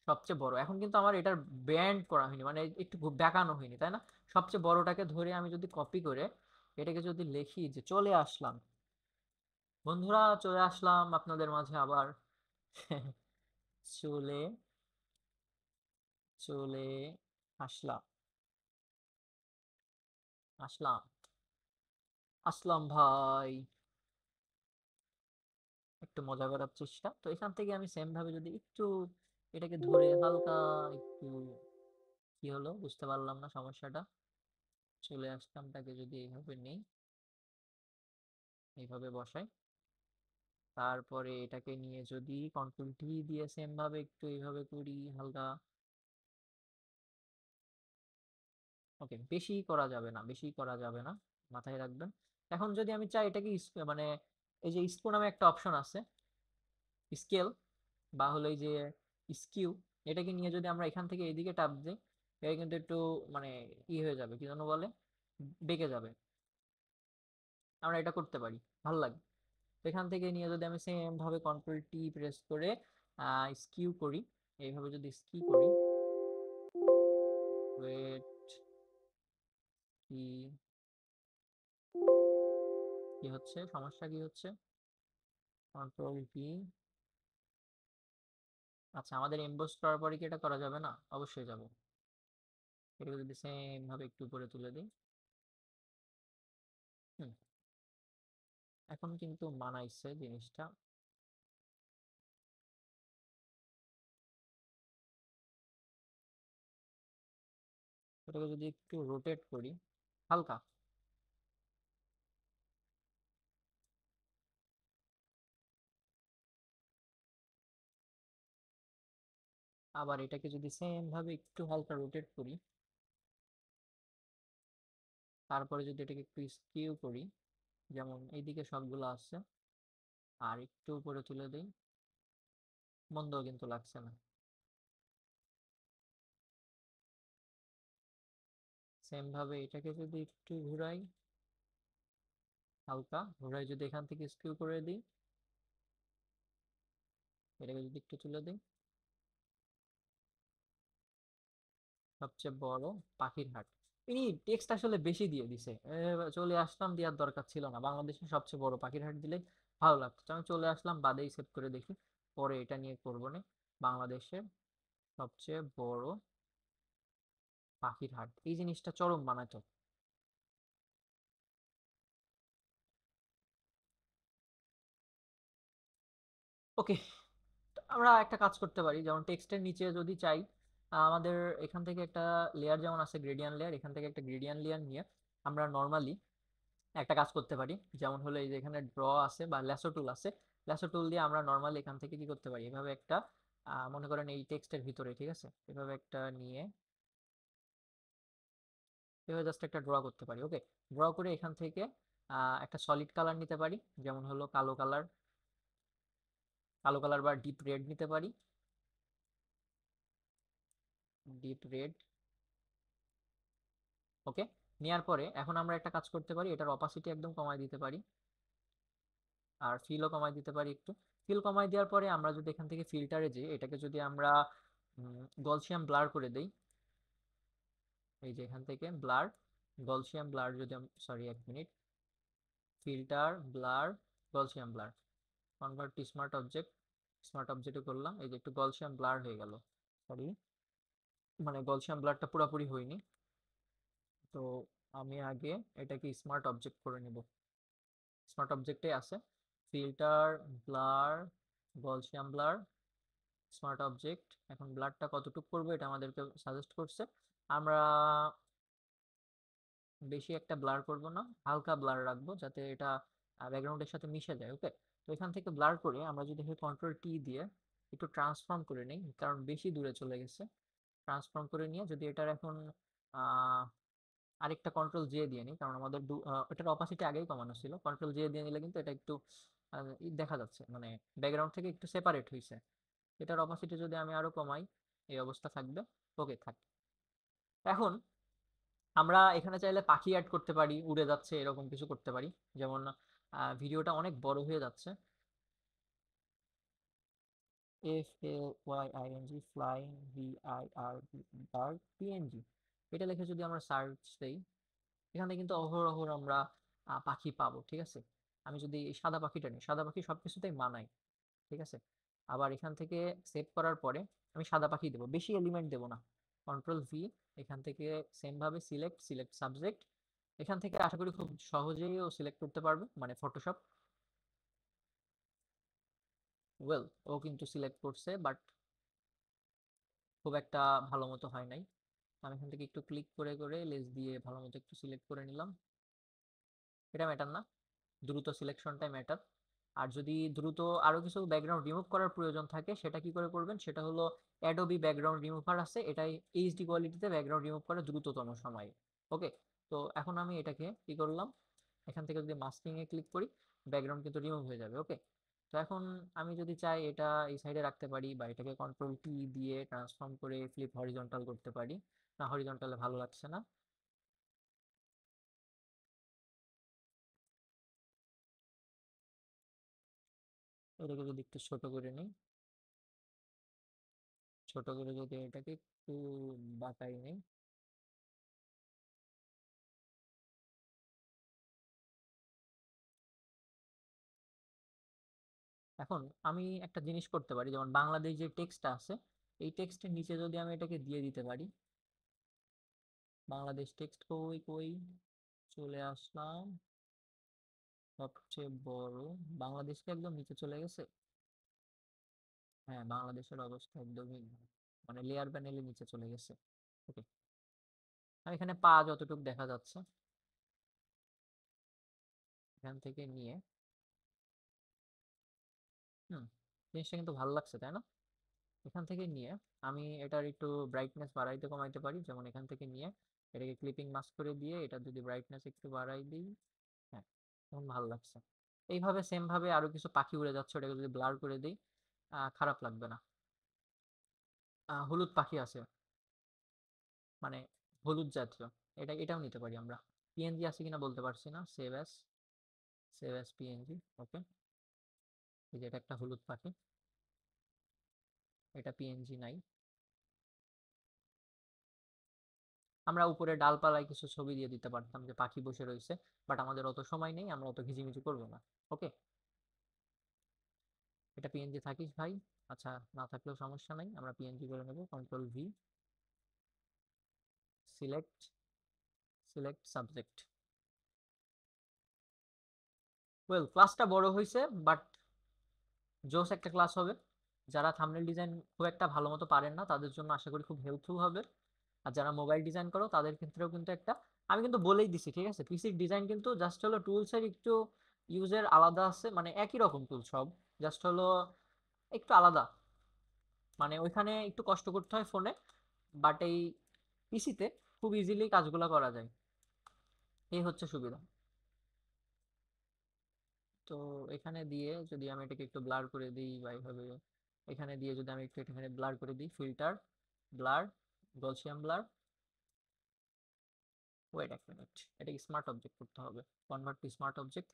S1: সবচেয়ে বড়, এখন কিন্তু আমার এটার ব্যান্ড করা হয়নি, মানে একটু বেঁকানো হয়নি, তাই না? সবচেয়ে বড়টাকে ধরে আমি যদি কপি করে এটাকে যদি লিখি যে চলে আসলাম, বন্ধুরা চলে আসলাম আপনাদের মাঝে আবার। চলে চলে আসলাম, আসলাম, আসলাম ভাই। একটু মজা করার চেষ্টা, তো এখান থেকে আমি সেম ভাবে যদি একটু এটাকে ধরে হালকা একটু, কি হলো বুঝতে পারলাম না সমস্যাটা। চলে আসলামটাকে যদি এইভাবে নেই, এইভাবে বসাই, তারপরে এটাকে নিয়ে যদি কন্ট্রোল টি দিয়ে সেম ভাবে একটু এইভাবে করি হালকা। ওকে, বেশি করা যাবে না, বেশি করা যাবে না, মাথায় রাখবেন। এখন যদি আমি চাই এটাকে মানে এই যে স্ক্রু নামে একটা অপশন আছে, স্কেল বা হলো এই যে স্কিউ, এটাকে নিয়ে যদি আমরা এখান থেকে এইদিকে টাপ দিই, এটা কিন্তু একটু মানে হয়ে যাবে, কি যেন বলে, বেঁকে যাবে। আমরা এটা করতে পারি, ভালো লাগে। তো এখান থেকে নিয়ে যদি আমি সেম ভাবে কন্ট্রোল টি প্রেস করে স্কিউ করি, এইভাবে যদি স্কিউ করি, ওয়েট, কি কি হচ্ছে, সমস্যা কি হচ্ছে? কন্ট্রোল টি, আচ্ছা আমাদের এমবোস করার পরে কি এটা করা যাবে না? অবশ্যই যাবে। এটাকে যদি সেম ভাবে একটু উপরে তুলে দিই, হুম, এখন কিন্তু মানাইছে জিনিসটা। এটাকে যদি একটু রোটেট করি হালকা, আবার এটাকে যদি সেম ভাবে একটু হালকা রোটেট করি, তারপরে যদি এটাকে একটু স্কিউ করি, যেমন এইদিকে সবগুলো আছে, আর একটু উপরে তুলে দিই, মন্দ কিন্তু লাগছে না। সেম ভাবে এটাকে যদি একটু ঘুরাই হালকা, ঘুরাই যদি এখান থেকে স্কিউ করে দিই, এটাকে যদি একটু তুলে দিই, সবচেয়ে বড় পাখির হাট। ইনি টেক্সট আসলে বেশি দিয়ে দিছে, চলে আসলাম দেওয়ার দরকার ছিল না, বাংলাদেশের সবচেয়ে বড় পাখির হাট দিলে ভালো লাগতো। তো আমি চলে আসলাম বাদেই সেভ করে দেখি, পরে এটা নিয়ে করবো না। বাংলাদেশের সবচেয়ে বড় পাখির হাট, এই জিনিসটা চরম বানাতো। ওকে, আমরা একটা কাজ করতে পারি, যেমন টেক্সটের নিচে যদি চাই, আমাদের এখান থেকে একটা লেয়ার যেমন আছে গ্রেডিয়ান্ট লেয়ার, এখান থেকে একটা গ্রেডিয়ান্ট লেয়ার নিয়ে আমরা নর্মালি একটা কাজ করতে পারি। যেমন হলো এই যে এখানে ড্র আছে বা ল্যাসো টুল আছে, ল্যাসো টুল দিয়ে আমরা নর্মালি এখান থেকে কি করতে পারি, এভাবে একটা মনে করেন এই টেক্সটের ভিতরে, ঠিক আছে, এভাবে একটা নিয়ে এভাবে জাস্ট একটা ড্র করতে পারি। ওকে, ড্র করে এখান থেকে একটা সলিড কালার নিতে পারি, যেমন হলো কালো কালার, কালো কালার বা ডিপ রেড নিতে পারি, ডিপ রেড। ওকে, নেওয়ার পরে এখন আমরা একটা কাজ করতে পারি, এটার অপাসিটি একদম কমায় দিতে পারি, আর ফিলও কমায় দিতে পারি একটু। ফিল কমায় দেওয়ার পরে আমরা যদি এখান থেকে ফিল্টারে যাই, এটাকে যদি আমরা গলসিয়াম ব্লার করে দেই, এই যে এখান থেকে ব্লার, গলসিয়াম ব্লার যদি, সরি এক মিনিট, filter blur, Gaussian blur, convert to smart object, smart অবজেক্টে করলাম, এই যে একটু গলসিয়াম ব্লার হয়ে গেল, সরি, মানে গলসিয়াম ব্লারটা পুরোপুরি হয়নি। তো আমি আগে এটাকে স্মার্ট অবজেক্ট করে নিব, স্মার্ট অবজেক্টে আছে filter blur, Gaussian blur, smart object. এখন ব্লারটা কতটুকু করবো এটা আমাদেরকে সাজেস্ট করছে, আমরা বেশি একটা ব্লার করব না, হালকা ব্লার রাখবো যাতে এটা ব্যাকগ্রাউন্ডের সাথে মিশে যায়। ওকে, তো এখান থেকে ব্লার করে আমরা যদি কন্ট্রোল টি দিয়ে একটু ট্রান্সফর্ম করে নিই, কারণ বেশি দূরে চলে গেছে, ট্রান্সফর্ম করে নিয়ে যদি এটার এখন আহ, আরেকটা কন্ট্রোল জে দিয়ে নিই, কারণ আমাদের এটার অপাসিটি আগেই কমানো ছিল, কন্ট্রোল জে দিয়ে নিলে কিন্তু এটা একটু দেখা যাচ্ছে, মানে ব্যাকগ্রাউন্ড থেকে একটু সেপারেট হয়েছে। এটার অপাসিটি যদি আমি আরো কমাই, এই অবস্থা থাকবে। ওকে থাক। এখন আমরা এখানে চাইলে পাখি অ্যাড করতে পারি, উড়ে যাচ্ছে এরকম কিছু করতে পারি। যেমন ভিডিওটা অনেক বড় হয়ে যাচ্ছে। FLYING ফ্লাইং, VIR PNG, এটা লিখে যদি আমরা সার্চ দেই, এখানে কিন্তু অহরহ আমরা পাখি পাবো। ঠিক আছে, আমি যদি এই সাদা পাখিটা নিই, সাদা পাখি সবকিছুতেই মানায়। ঠিক আছে, আবার এখান থেকে সেভ করার পরে আমি সাদা পাখি দেবো, বেশি এলিমেন্ট দেবো না। কন্ট্রোল V, এখান থেকে সেম ভাবে সিলেক্ট সাবজেক্ট। এখান থেকে আশা করি খুব সহজেই ও সিলেক্ট করতে পারবে, মানে ফটোশপ। ওয়েল, ও কিন্তু সিলেক্ট করছে, বাট খুব একটা ভালো মতো হয় নাই। আমি এখান থেকে একটু ক্লিক করে করে লেস দিয়ে ভালো মতো একটু সিলেক্ট করে নিলাম। এটা ম্যাটার না, দ্রুত সিলেকশনটাই ম্যাটার। আর যদি দ্রুত আরো কিছু ব্যাকগ্রাউন্ড রিমুভ করার প্রয়োজন থাকে, সেটা কি করে করবেন, সেটা হলো অ্যাডোবি ব্যাকগ্রাউন্ড রিমুভার আছে, এটাই এইচডি কোয়ালিটিতে ব্যাকগ্রাউন্ড রিমুভ করে দ্রুততম সময়ে। ওকে, তো এখন আমি এটাকে কি করলাম, এখান থেকে যদি মাস্কিং এ ক্লিক করি, ব্যাকগ্রাউন্ড কিন্তু রিমুভ হয়ে যাবে। ওকে, তো এখন আমি যদি চাই এটা এই সাইডে রাখতে পারি, বা এটাকে কন্ট্রোল T দিয়ে ট্রান্সফর্ম করে ফ্লিপ হরিজন্টাল করতে পারি। না, হরিজন্টালে ভালো লাগছে না। এটাকে যদি একটু ছোট করে নিই, ছোট করে যদি এটাকে একটু বাঁকাই নেই। এখন আমি একটা জিনিস করতে পারি, যেমন বাংলাদেশ যে টেক্সটটা আছে, এই টেক্সটের নিচে যদি আমি এটাকে দিয়ে দিতে পারি, বাংলাদেশ টেক্সট কই কই, চলে আসলাম সবচেয়ে বড়, বাংলাদেশকে একদম নিচে চলে গেছে। হ্যাঁ, বাংলাদেশের অবস্থা একদমই, মানে লেয়ার প্যানেলের নিচে চলে গেছে। ওকে, আমি এখানে পা যতটুকু দেখা যাচ্ছে, এখান থেকে নিয়ে, হুম, জিনিসটা কিন্তু ভালো লাগছে, তাই না? এখান থেকে নিয়ে আমি এটার একটু ব্রাইটনেস বাড়াইতে কমাইতে পারি, যেমন এখান থেকে নিয়ে এটাকে ক্লিপিং মাস্ক করে দিয়ে এটা যদি ব্রাইটনেস একটু বাড়াই দিই, হ্যাঁ, এখন ভালো লাগছে। এইভাবে সেম ভাবে আরো কিছু পাখি উড়ে যাচ্ছে, ওটাকে যদি ব্লার করে দিই, খারাপ লাগবে না। হলুদ পাখি আছে, মানে হলুদ জাতীয়, এটাও নিতে পারি আমরা। PNG আছে কিনা বলতে পারছি না, সেভ অ্যাজ PNG। ওকে, এই যে এটা একটা হলুদ পাখি, এটা PNG নাই। আমরা উপরে ডালপালায় কিছু ছবি দিয়ে দিতে পারতাম যে পাখি বসে রয়েছে, বাট আমাদের অত সময় নেই, আমরা অত ঘিজিমিজি করবো না। ওকে, এটা PNG থাকিস ভাই। আচ্ছা, না থাকলেও সমস্যা নাই, আমরা PNG করে নেব। Control V, select subject. Well, ক্লাসটা বড় হয়েছে, বাট জোস একটা ক্লাস হবে। যারা থাম্বনেল ডিজাইন খুব একটা ভালো মতো পারেন না, তাদের জন্য আশা করি খুব হেল্পফুল হবে। আর যারা মোবাইল ডিজাইন করো, তাদের ক্ষেত্রেও কিন্তু একটা, আমি কিন্তু বলেই দিছি, ঠিক আছে, পিসির ডিজাইন কিন্তু জাস্ট হলো টুলস এর একটু ইউজের আলাদা আছে, মানে একই রকম টুল সব, জাস্ট হলো একটু আলাদা। মানে ওইখানে একটু কষ্ট করতে হয় ফোনে, বাট এই পিসিতে খুব ইজিলি কাজগুলো করা যায়, এই হচ্ছে সুবিধা। তো এখানে দিয়ে যদি আমি এটাকে একটু ব্লার করে দিই, বা এইভাবে এখানে দিয়ে যদি আমি একটু এখানে ব্লার করে দিই, filter, blur, Gaussian blur. Wait এক মিনিট, এটা স্মার্ট অবজেক্ট করতে হবে, convert to smart object,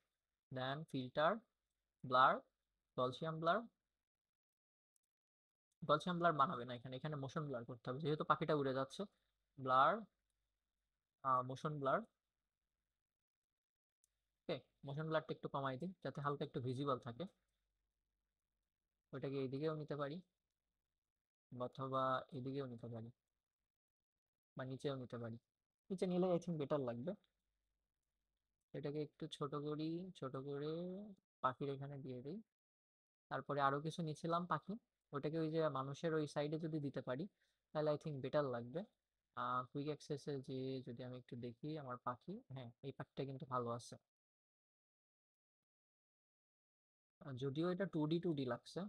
S1: then filter, blur, Gaussian blur. Gaussian blur বানাবে না, এখানে এখানে মোশন ব্লার করতে হবে, যেহেতু পাখিটা উড়ে যাচ্ছে। Blur, motion blur. Okay, motion ব্লারটা একটু কমাই দিই যাতে হালকা একটু ভিজিবল থাকে। ওইটাকে এইদিকেও নিতে পারি, অথবা এদিকেও নিতে পারি, বা নিচেও নিতে পারি। নিচে নিলে আই থিঙ্ক বেটার লাগবে। এটাকে একটু ছোট করি, ছোট করে পাখির এখানে দিয়ে দিই। তারপরে আরো কিছু নিয়েছিলাম পাখি, ওটাকে ওই যে মানুষের ওই সাইডে যদি দিতে পারি, তাহলে আই থিঙ্ক বেটার লাগবে। কুইক অ্যাক্সেসে যে যদি আমি একটু দেখি আমার পাখি, হ্যাঁ, এই পাখিটা কিন্তু ভালো আছে। যদিও এটা 2D লাগছে।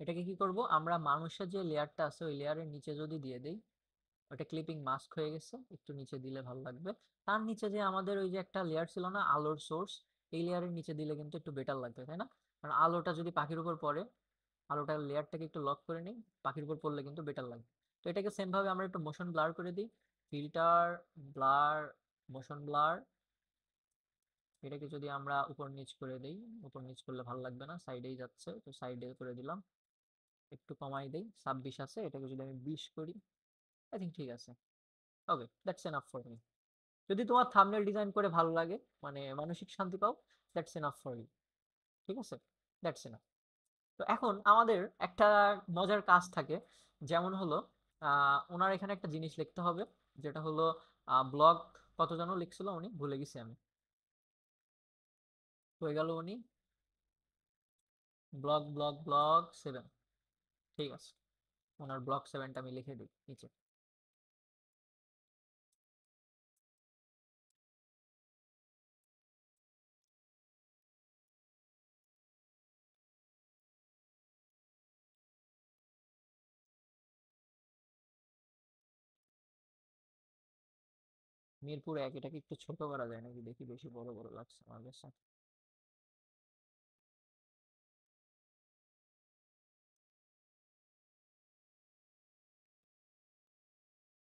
S1: এটাকে কি করব, আমরা মানুষের যে লেয়ারটা আছে ওই লেয়ারের নিচে যদি দিয়ে দেই, ওটা ক্লিপিং মাস্ক হয়ে গেছে, একটু নিচে দিলে ভালো লাগবে। তার নিচে যে আমাদের ওই যে একটা লেয়ার ছিল না, আলোর সোর্স, এই লেয়ারের নিচে দিলে কিন্তু একটু বেটার লাগবে, তাই না? কারণ আলোটা যদি পাখির উপর পড়ে, আলোটার লেয়ারটাকে একটু লক করে নিই, পাখির উপর পড়লে কিন্তু বেটার লাগে। তো এটাকে সেম ভাবে আমরা একটু মোশন ব্লার করে দিই, ফিল্টার, ব্লার, মোশন ব্লার। এটাকে যদি আমরা উপর নিচ করে দিই, উপর নিচ করলে ভালো লাগবে না, সাইডেই যাচ্ছে, তো সাইডে করে দিলাম। একটু কমাই দেই, 26 আছে, এটাকে যদি আমি 20 করি, আই থিঙ্ক ঠিক আছে। ওকে, দ্যাটস এনাফ ফর মি। যদি তোমার থাম্বনেল ডিজাইন করে ভালো লাগে, মানে মানসিক শান্তি পাও, দ্যাটস এনাফ ফর ইউ। ঠিক আছে, দ্যাটস এনাফ। তো এখন আমাদের একটা মজার কাজ থাকে, যেমন হলো ওনার এখানে একটা জিনিস লিখতে হবে, যেটা হলো ব্লগ, কত যেন লিখছিল উনি, ভুলে গেছি আমি, হয়ে গেল উনি ব্লগ ব্লগ ব্লগ 7। ঠিক আছে, ওনার ব্লগ 7টা আমি লিখে দিই নিচে। মিরপুর 1, এটাকে একটু ছোট করা যায় নাকি, দেখি বেশি বড় বড় লাগছে আমার কাছে।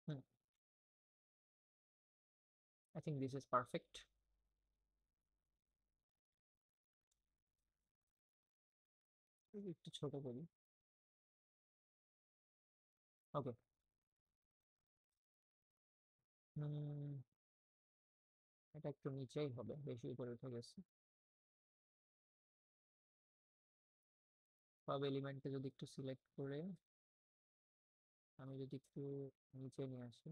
S1: Hmm, I think this is perfect. একটু ছোট করি। ওকে। হুম, এটা একটু নিচেই হবে, বেশি উপরে উঠে গেছে। সব এলিমেন্টকে যদি একটু সিলেক্ট করে আমি যদি একটু নিচে নিয়ে আসি,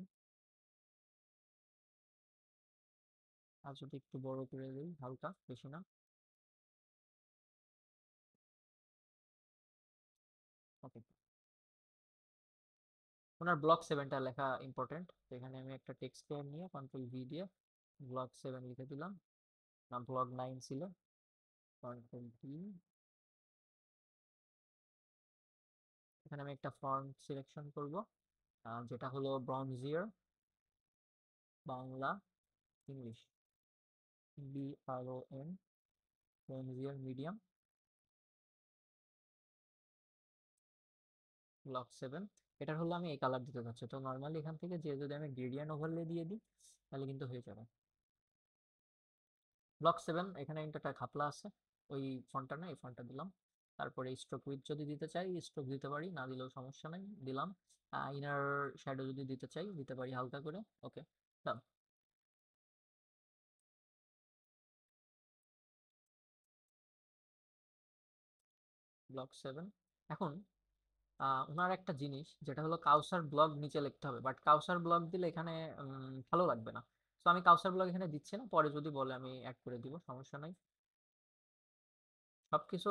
S1: আর যদি একটু বড় করে দিই হালকা, বেশি না। ওকে, ওনার ব্লক 7টা লেখা ইম্পর্টেন্ট, এখানে আমি একটা টেক্সট পেয়ার নিয়ে কন্ট্রোল ভি দিয়ে ব্লক 7 লিখে দিলাম। না, ব্লক 9 ছিল, কন্ট্রোল ভি। এখানে আমি একটা ফন্ট সিলেকশন করব, যেটা হলো ব্রনজিয়ার বাংলা ইংলিশ, BRON, ব্রনজিয়ার মিডিয়াম, ব্লক 7। এটার হলো আমি এই কালার দিতে চাচ্ছি, তো নর্মালি এখান থেকে যে যদি আমি গ্রেডিয়েন্ট ওভারলে দিয়ে দিই তাহলে কিন্তু হয়ে যাবে। ব্লক 7, এখানে একটা খাপলা আছে, ওই ফন্টটা না, এই ফন্টটা দিলাম। তারপরে স্ট্রোক উইথ যদি দিতে চাই স্ট্রোক দিতে পারি, না দিলেও সমস্যা নাই, দিলাম। ইনার শ্যাডো যদি দিতে চাই দিতে পারি হালকা করে। ওকে, ডান। ব্লক 7। এখন ওনার একটা জিনিস যেটা হলো কাউসার ব্লগ নিচে লিখতে হবে, বাট কাউসার ব্লগ দিলে এখানে ভালো লাগবে না। তো আমি কাউসার ব্লগ এখানে দিচ্ছি না, পরে যদি বলে আমি অ্যাড করে দিব, সমস্যা নাই। সবকিছু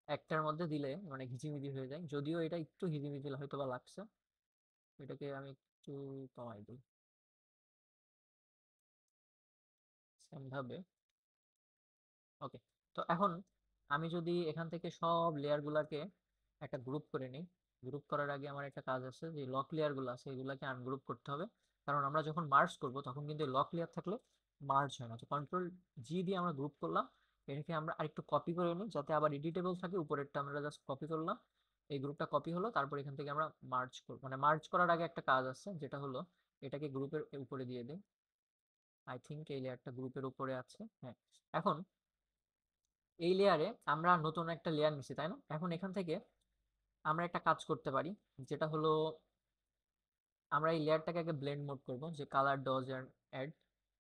S1: একটার মধ্যে দিলে মানে ঘিজিমিজি হয়ে যায়, যদিও এটা একটু ঘিজিমিজি হয়তো বা লাগছে, এটাকে আমি একটু কমাই দিই সেম ভাবে। ওকে, তো এখন আমি যদি এখান থেকে সব লেয়ার গুলাকে একটা গ্রুপ করে নিই, গ্রুপ করার আগে আমার একটা কাজ আছে, যে লক লেয়ার গুলো আছে এগুলাকে আনগ্রুপ করতে হবে, কারণ আমরা যখন মার্জ করব তখন কিন্তু লক লেয়ার থাকলে মার্জ হয় না। তো কন্ট্রোল জি দিয়ে আমরা গ্রুপ করলাম, এটাকে আমরা আরেকটু কপি করে নিই যাতে আবার এডিটেবল থাকে, উপরেরটা আমরা জাস্ট কপি করলাম, এই গ্রুপটা কপি হলো, তারপর এখান থেকে আমরা মার্জ করব, মানে মার্জ করার আগে একটা কাজ আছে যেটা হলো এটাকে গ্রুপের উপরে দিয়ে দিই। আই থিঙ্ক এই লেয়ারটা গ্রুপের উপরে আছে, হ্যাঁ। এখন এই লেয়ারে আমরা নতুন একটা লেয়ার নিচ্ছি, তাই না? এখন এখান থেকে আমরা একটা কাজ করতে পারি, যেটা হলো আমরা এই লেয়ারটাকে আগে ব্লেন্ড মোড করব, যে কালার ডজ অ্যাড,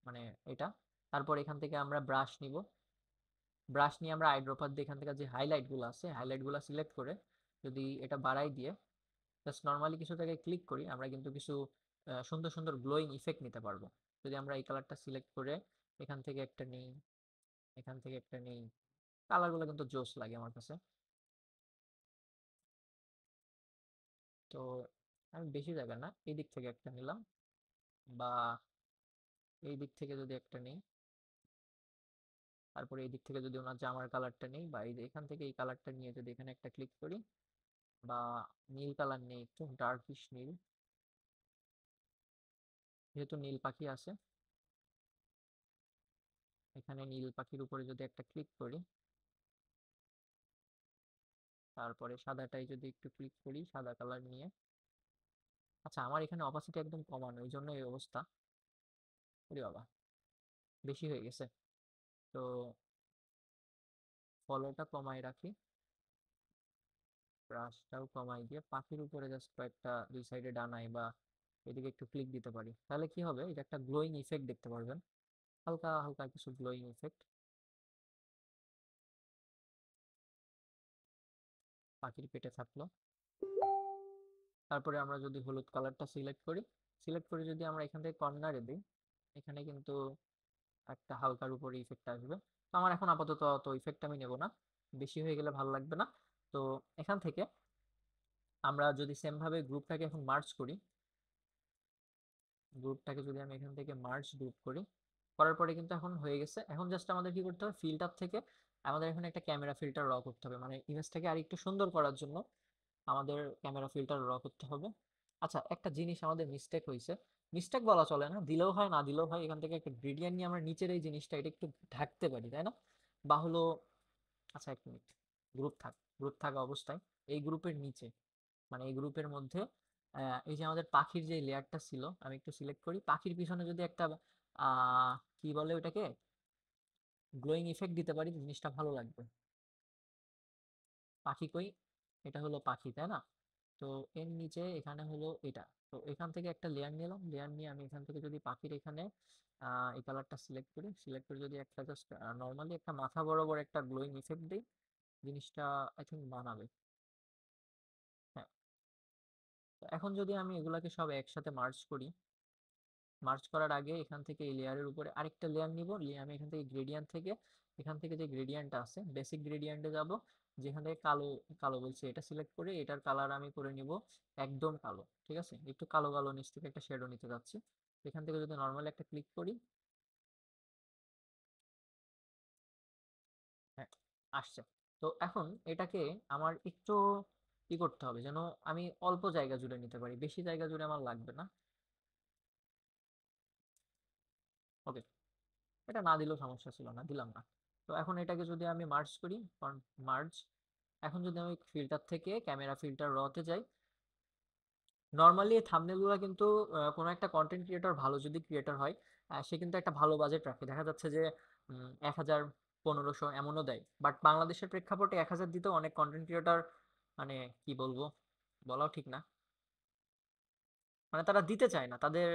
S1: মানে এটা। তারপর এখান থেকে আমরা ব্রাশ নিব, ব্রাশ নিয়ে আমরা আইড্রপার দিয়ে এখান থেকে যে হাইলাইট গুলো আছে হাইলাইট গুলো সিলেক্ট করে যদি এটা বাড়াই দিয়ে জাস্ট নর্মালি কিছু জায়গায় ক্লিক করি, আমরা কিন্তু কিছু সুন্দর সুন্দর গ্লোয়িং ইফেক্ট নিতে পারবো। যদি আমরা এই কালারটা সিলেক্ট করে এখান থেকে একটা নিই, এখান থেকে একটা নিই, কালারগুলো কিন্তু জোস লাগে আমার কাছে। তো আমি বেশি জায়গা না, এই দিক থেকে একটা নিলাম, বা এই দিক থেকে যদি একটা নিই, তারপরে এই দিক থেকে যদি ওনার জামার কালারটা নেই, বা এই যে এখান থেকে এই কালারটা নিয়ে যদি এখানে একটা ক্লিক করি, বা নীল কালার নেই, একটু ডার্কিশ নীল, যেহেতু নীল পাখি আছে, এখানে নীল পাখির উপরে যদি একটা ক্লিক করি, তারপরে সাদাটাই যদি একটু ক্লিক করি, সাদা কালার নিয়ে। আচ্ছা, আমার এখানে অপাসিটি একদম কমানো, এই জন্য এই অবস্থা। ওরে বাবা, বেশি হয়ে গেছে। তো ফলোটা কমাই রাখি, ব্রাশটাও কমাই দিয়ে পাখির উপরে জাস্ট কয়েকটা দুই সাইডে ডানায় বা এদিকে একটু ক্লিক দিতে পারি, তাহলে কি হবে, এটা একটা গ্লোয়িং ইফেক্ট দেখতে পারবেন, হালকা হালকা কিছু গ্লোয়িং ইফেক্ট পাখির পেটে থাকলো। তারপরে আমরা যদি হলুদ কালারটা সিলেক্ট করি, সিলেক্ট করে যদি আমরা এখান থেকে কর্নারে দিই, এখানে কিন্তু একটা হালকার উপরে ইফেক্ট আসবে। তো আমার এখন আপাতত অত ইফেক্ট আমি নেব না, বেশি হয়ে গেলে ভালো লাগবে না। তো এখান থেকে আমরা যদি সেম ভাবে গ্রুপটাকে এখন মার্জ করি, গ্রুপটাকে যদি আমি এখান থেকে মার্জ গ্রুপ করি, করার পরে কিন্তু এখন হয়ে গেছে। এখন জাস্ট আমাদের কি করতে হবে, ফিল্টার থেকে আমাদের এখানে একটা ক্যামেরা ফিল্টার র করতে হবে, মানে ইমেজটাকে আর একটু সুন্দর করার জন্য আমাদের ক্যামেরা ফিল্টার র করতে হবে। আচ্ছা, একটা জিনিস আমাদের মিস্টেক হয়েছে, মিস্টেক বলা চলে না, দিলেও হয় না দিলেও হয়, এখান থেকে একটা গ্রেডিয়েন্ট নিয়ে আমরা নিচের এই জিনিসটা এটা একটু ঢাকতে পারি, তাই না? বা হলো, আচ্ছা এক মিনিট, গ্রুপ থাকা অবস্থায় এই গ্রুপের নিচে, মানে এই গ্রুপের মধ্যে এই যে আমাদের পাখির যে লেয়ারটা ছিল, আমি একটু সিলেক্ট করি, পাখির পিছনে যদি একটা কি বলে ওটাকে, গ্লোয়িং ইফেক্ট দিতে পারি, জিনিসটা ভালো লাগবে। পাখি কই, এটা হলো পাখি, তাই না? তো এর নিচে এখানে হলো এটা। তো এখান থেকে একটা লেয়ার নিলাম, লেয়ার নিয়ে আমি এখান থেকে যদি পাখির এখানে এই কালারটা সিলেক্ট করি, সিলেক্ট করে যদি একটা জাস্ট নর্মালি একটা মাথা বরাবর একটা গ্লোয়িং ইফেক্ট দিই, জিনিসটা আই থিঙ্ক মানাবে। হ্যাঁ। তো এখন যদি আমি এগুলাকে সব একসাথে মার্জ করি, মার্জ করার আগে এখান থেকে এই লেয়ারের উপরে আরেকটা লেয়ার নিব, নিয়ে আমি এখান থেকে গ্রেডিয়েন্ট থেকে, এখান থেকে যে গ্রেডিয়েন্টটা আছে বেসিক গ্রেডিয়েন্টে যাব, যেখান থেকে কালো, কালো বলছি, এটা সিলেক্ট করে এটার কালার আমি করে নিব একদম কালো, ঠিক আছে? একটু কালো কালো নিচ থেকে একটা শেডো নিতে যাচ্ছি। এখান থেকে যদি নর্মালি একটা ক্লিক করি, হ্যাঁ, আসছে। তো এখন এটাকে আমার একটু কি করতে হবে যেন, আমি অল্প জায়গা জুড়ে নিতে পারি, বেশি জায়গা জুড়ে আমার লাগবে না। ওকে, এটা না দিলেও সমস্যা ছিল না, দিলাম না। তো এখন এটাকে যদি আমি মার্জ করি, মার্জ, এখন যদি আমি ফিল্টার থেকে ক্যামেরা ফিল্টার রতে যাই, নর্মালি এই থাম্বনেলগুলো কিন্তু কোনো একটা কন্টেন্ট ক্রিয়েটর, ভালো যদি ক্রিয়েটর হয়, সে কিন্তু একটা ভালো বাজেট রাখে, দেখা যাচ্ছে যে 1,000, 1,500 এমনও দেয়। বাট বাংলাদেশের প্রেক্ষাপটে 1,000 দিতেও অনেক কন্টেন্ট ক্রিয়েটর, মানে কি বলবো, বলাও ঠিক না, মানে তারা দিতে চায় না। তাদের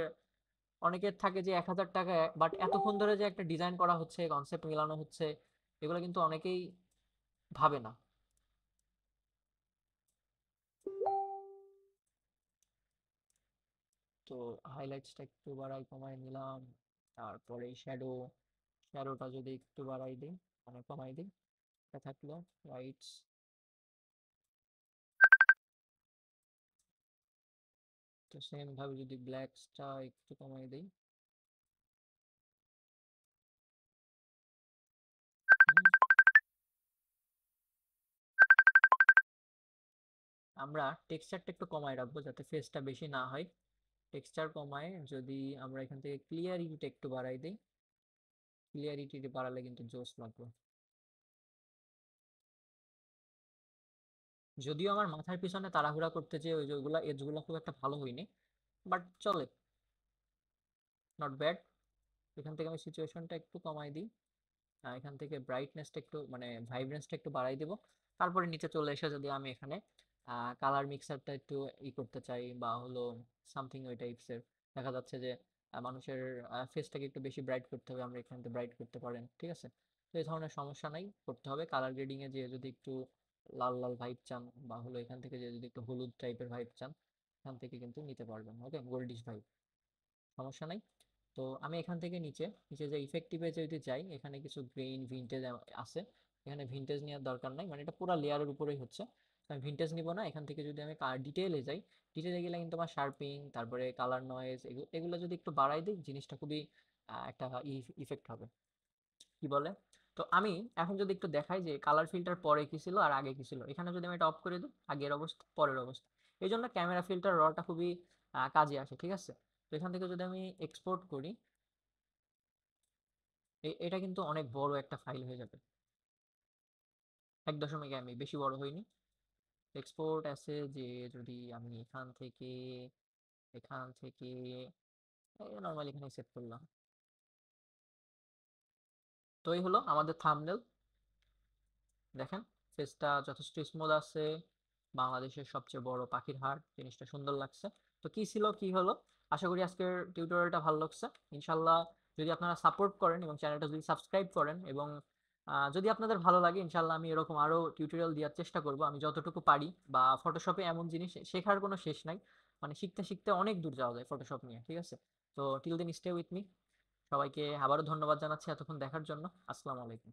S1: অনেকের থাকে যে 1,000 টাকা, বাট এতক্ষণ ধরে যে একটা ডিজাইন করা হচ্ছে, কনসেপ্ট মেলানো হচ্ছে, এগুলো কিন্তু অনেকেই ভাবে না। তো হাইলাইটসটা একটু বাড়াই কমাই নিলাম, তারপরে শ্যাডোটা যদি একটু বাড়াই দিই, মানে কমাই দিই, এটা থাকলো লাইটস। তো সেম ভাবে যদি ব্ল্যাকসটা একটু কমাই দিই, আমরা টেক্সচারটা একটু কমায় রাখবো যাতে ফেসটা বেশি না হয়। টেক্সচার কমায় যদি আমরা এখান থেকে ক্লিয়ারিটিটা একটু বাড়াই দিই, ক্লিয়ারিটি বাড়ালে কিন্তু জোস লাগবে। যদিও আমার মাথার পিছনে তাড়াহুড়া করতে যে ওই যে ওইগুলা এজগুলো খুব একটা ভালো হয়নি, বাট চলে, নট ব্যাড। এখান থেকে আমি সিচুয়েশনটা একটু কমাই দিই, এখান থেকে ব্রাইটনেসটা একটু, মানে ভাইব্রেন্সটা একটু বাড়াই দেবো। তারপরে নিচে চলে এসে যদি আমি এখানে কালার মিক্সারটা একটু করতে চাই, বা হলো সামথিং ওই টাইপসের, দেখা যাচ্ছে যে মানুষের ফেসটাকে একটু বেশি ব্রাইট করতে হবে, আমরা এখান থেকে ব্রাইট করতে পারেন, ঠিক আছে? তো এই ধরনের সমস্যা নাই, করতে হবে। কালার গ্রেডিং এ যে যদি একটু লাল লাল ভাইব চান, বা হলো এখান থেকে যে যদি একটু হলুদ টাইপের ভাইব চান, এখান থেকে কিন্তু নিতে পারবেন। ওকে, গোল্ডিশ ভাইব, সমস্যা নাই। তো আমি এখান থেকে নিচে নিচে যে ইফেক্টিভে যদি যাই, এখানে কিছু গ্রেইন ভিনটেজ আছে, এখানে ভিনটেজ নেওয়ার দরকার নাই, মানে এটা পুরো লেয়ারের উপরেই হচ্ছে। তো আমি ভিনটেজ নিব না, এখান থেকে যদি আমি ডিটেইলে যাই, ডিটেইলে গেলে কিন্তু আমার শার্পিং, তারপরে কালার নয়েজ, এগুলো যদি একটু বাড়াই দিই, জিনিসটা খুবই একটা ইফেক্ট হবে, কি বলে। তো আমি এখন যদি একটু দেখাই যে কালার ফিল্টার পরে কি ছিল আর আগে কি ছিল, এখানে যদি আমি এটা অফ করে দিই, আগের অবস্থা পরের অবস্থা, এই জন্য ক্যামেরা ফিল্টার রটা খুবই কাজে আসে, ঠিক আছে? তো এখান থেকে যদি আমি এক্সপোর্ট করি, এটা কিন্তু অনেক বড় একটা ফাইল হয়ে যাবে, 1.MB, বেশি বড় হয়নি। এক্সপোর্ট আছে যে, যদি আমি এখান থেকে নর্মালি এখানে সেট করলাম। তো এই হলো আমাদের থাম্বনেল। দেখেন ফেসটা যথেষ্ট স্মুথ আছে, বাংলাদেশের সবচেয়ে বড় পাখির হাট, জিনিসটা সুন্দর লাগছে। তো কি ছিল কি হলো, আশা করি আজকের টিউটোরিয়ালটা ভালো লাগছে। ইনশাল্লাহ যদি আপনারা সাপোর্ট করেন এবং চ্যানেলটা যদি সাবস্ক্রাইব করেন, এবং যদি আপনাদের ভালো লাগে, ইনশাল্লাহ আমি এরকম আরো টিউটোরিয়াল দেওয়ার চেষ্টা করব আমি যতটুকু পারি। বা ফটোশপে এমন জিনিস শেখার কোনো শেষ নাই, মানে শিখতে শিখতে অনেক দূর যাওয়া যায় ফটোশপ নিয়ে, ঠিক আছে? তো till then stay with me. সবাইকে আবারও ধন্যবাদ জানাচ্ছি এতক্ষণ দেখার জন্য। আসসালামু আলাইকুম।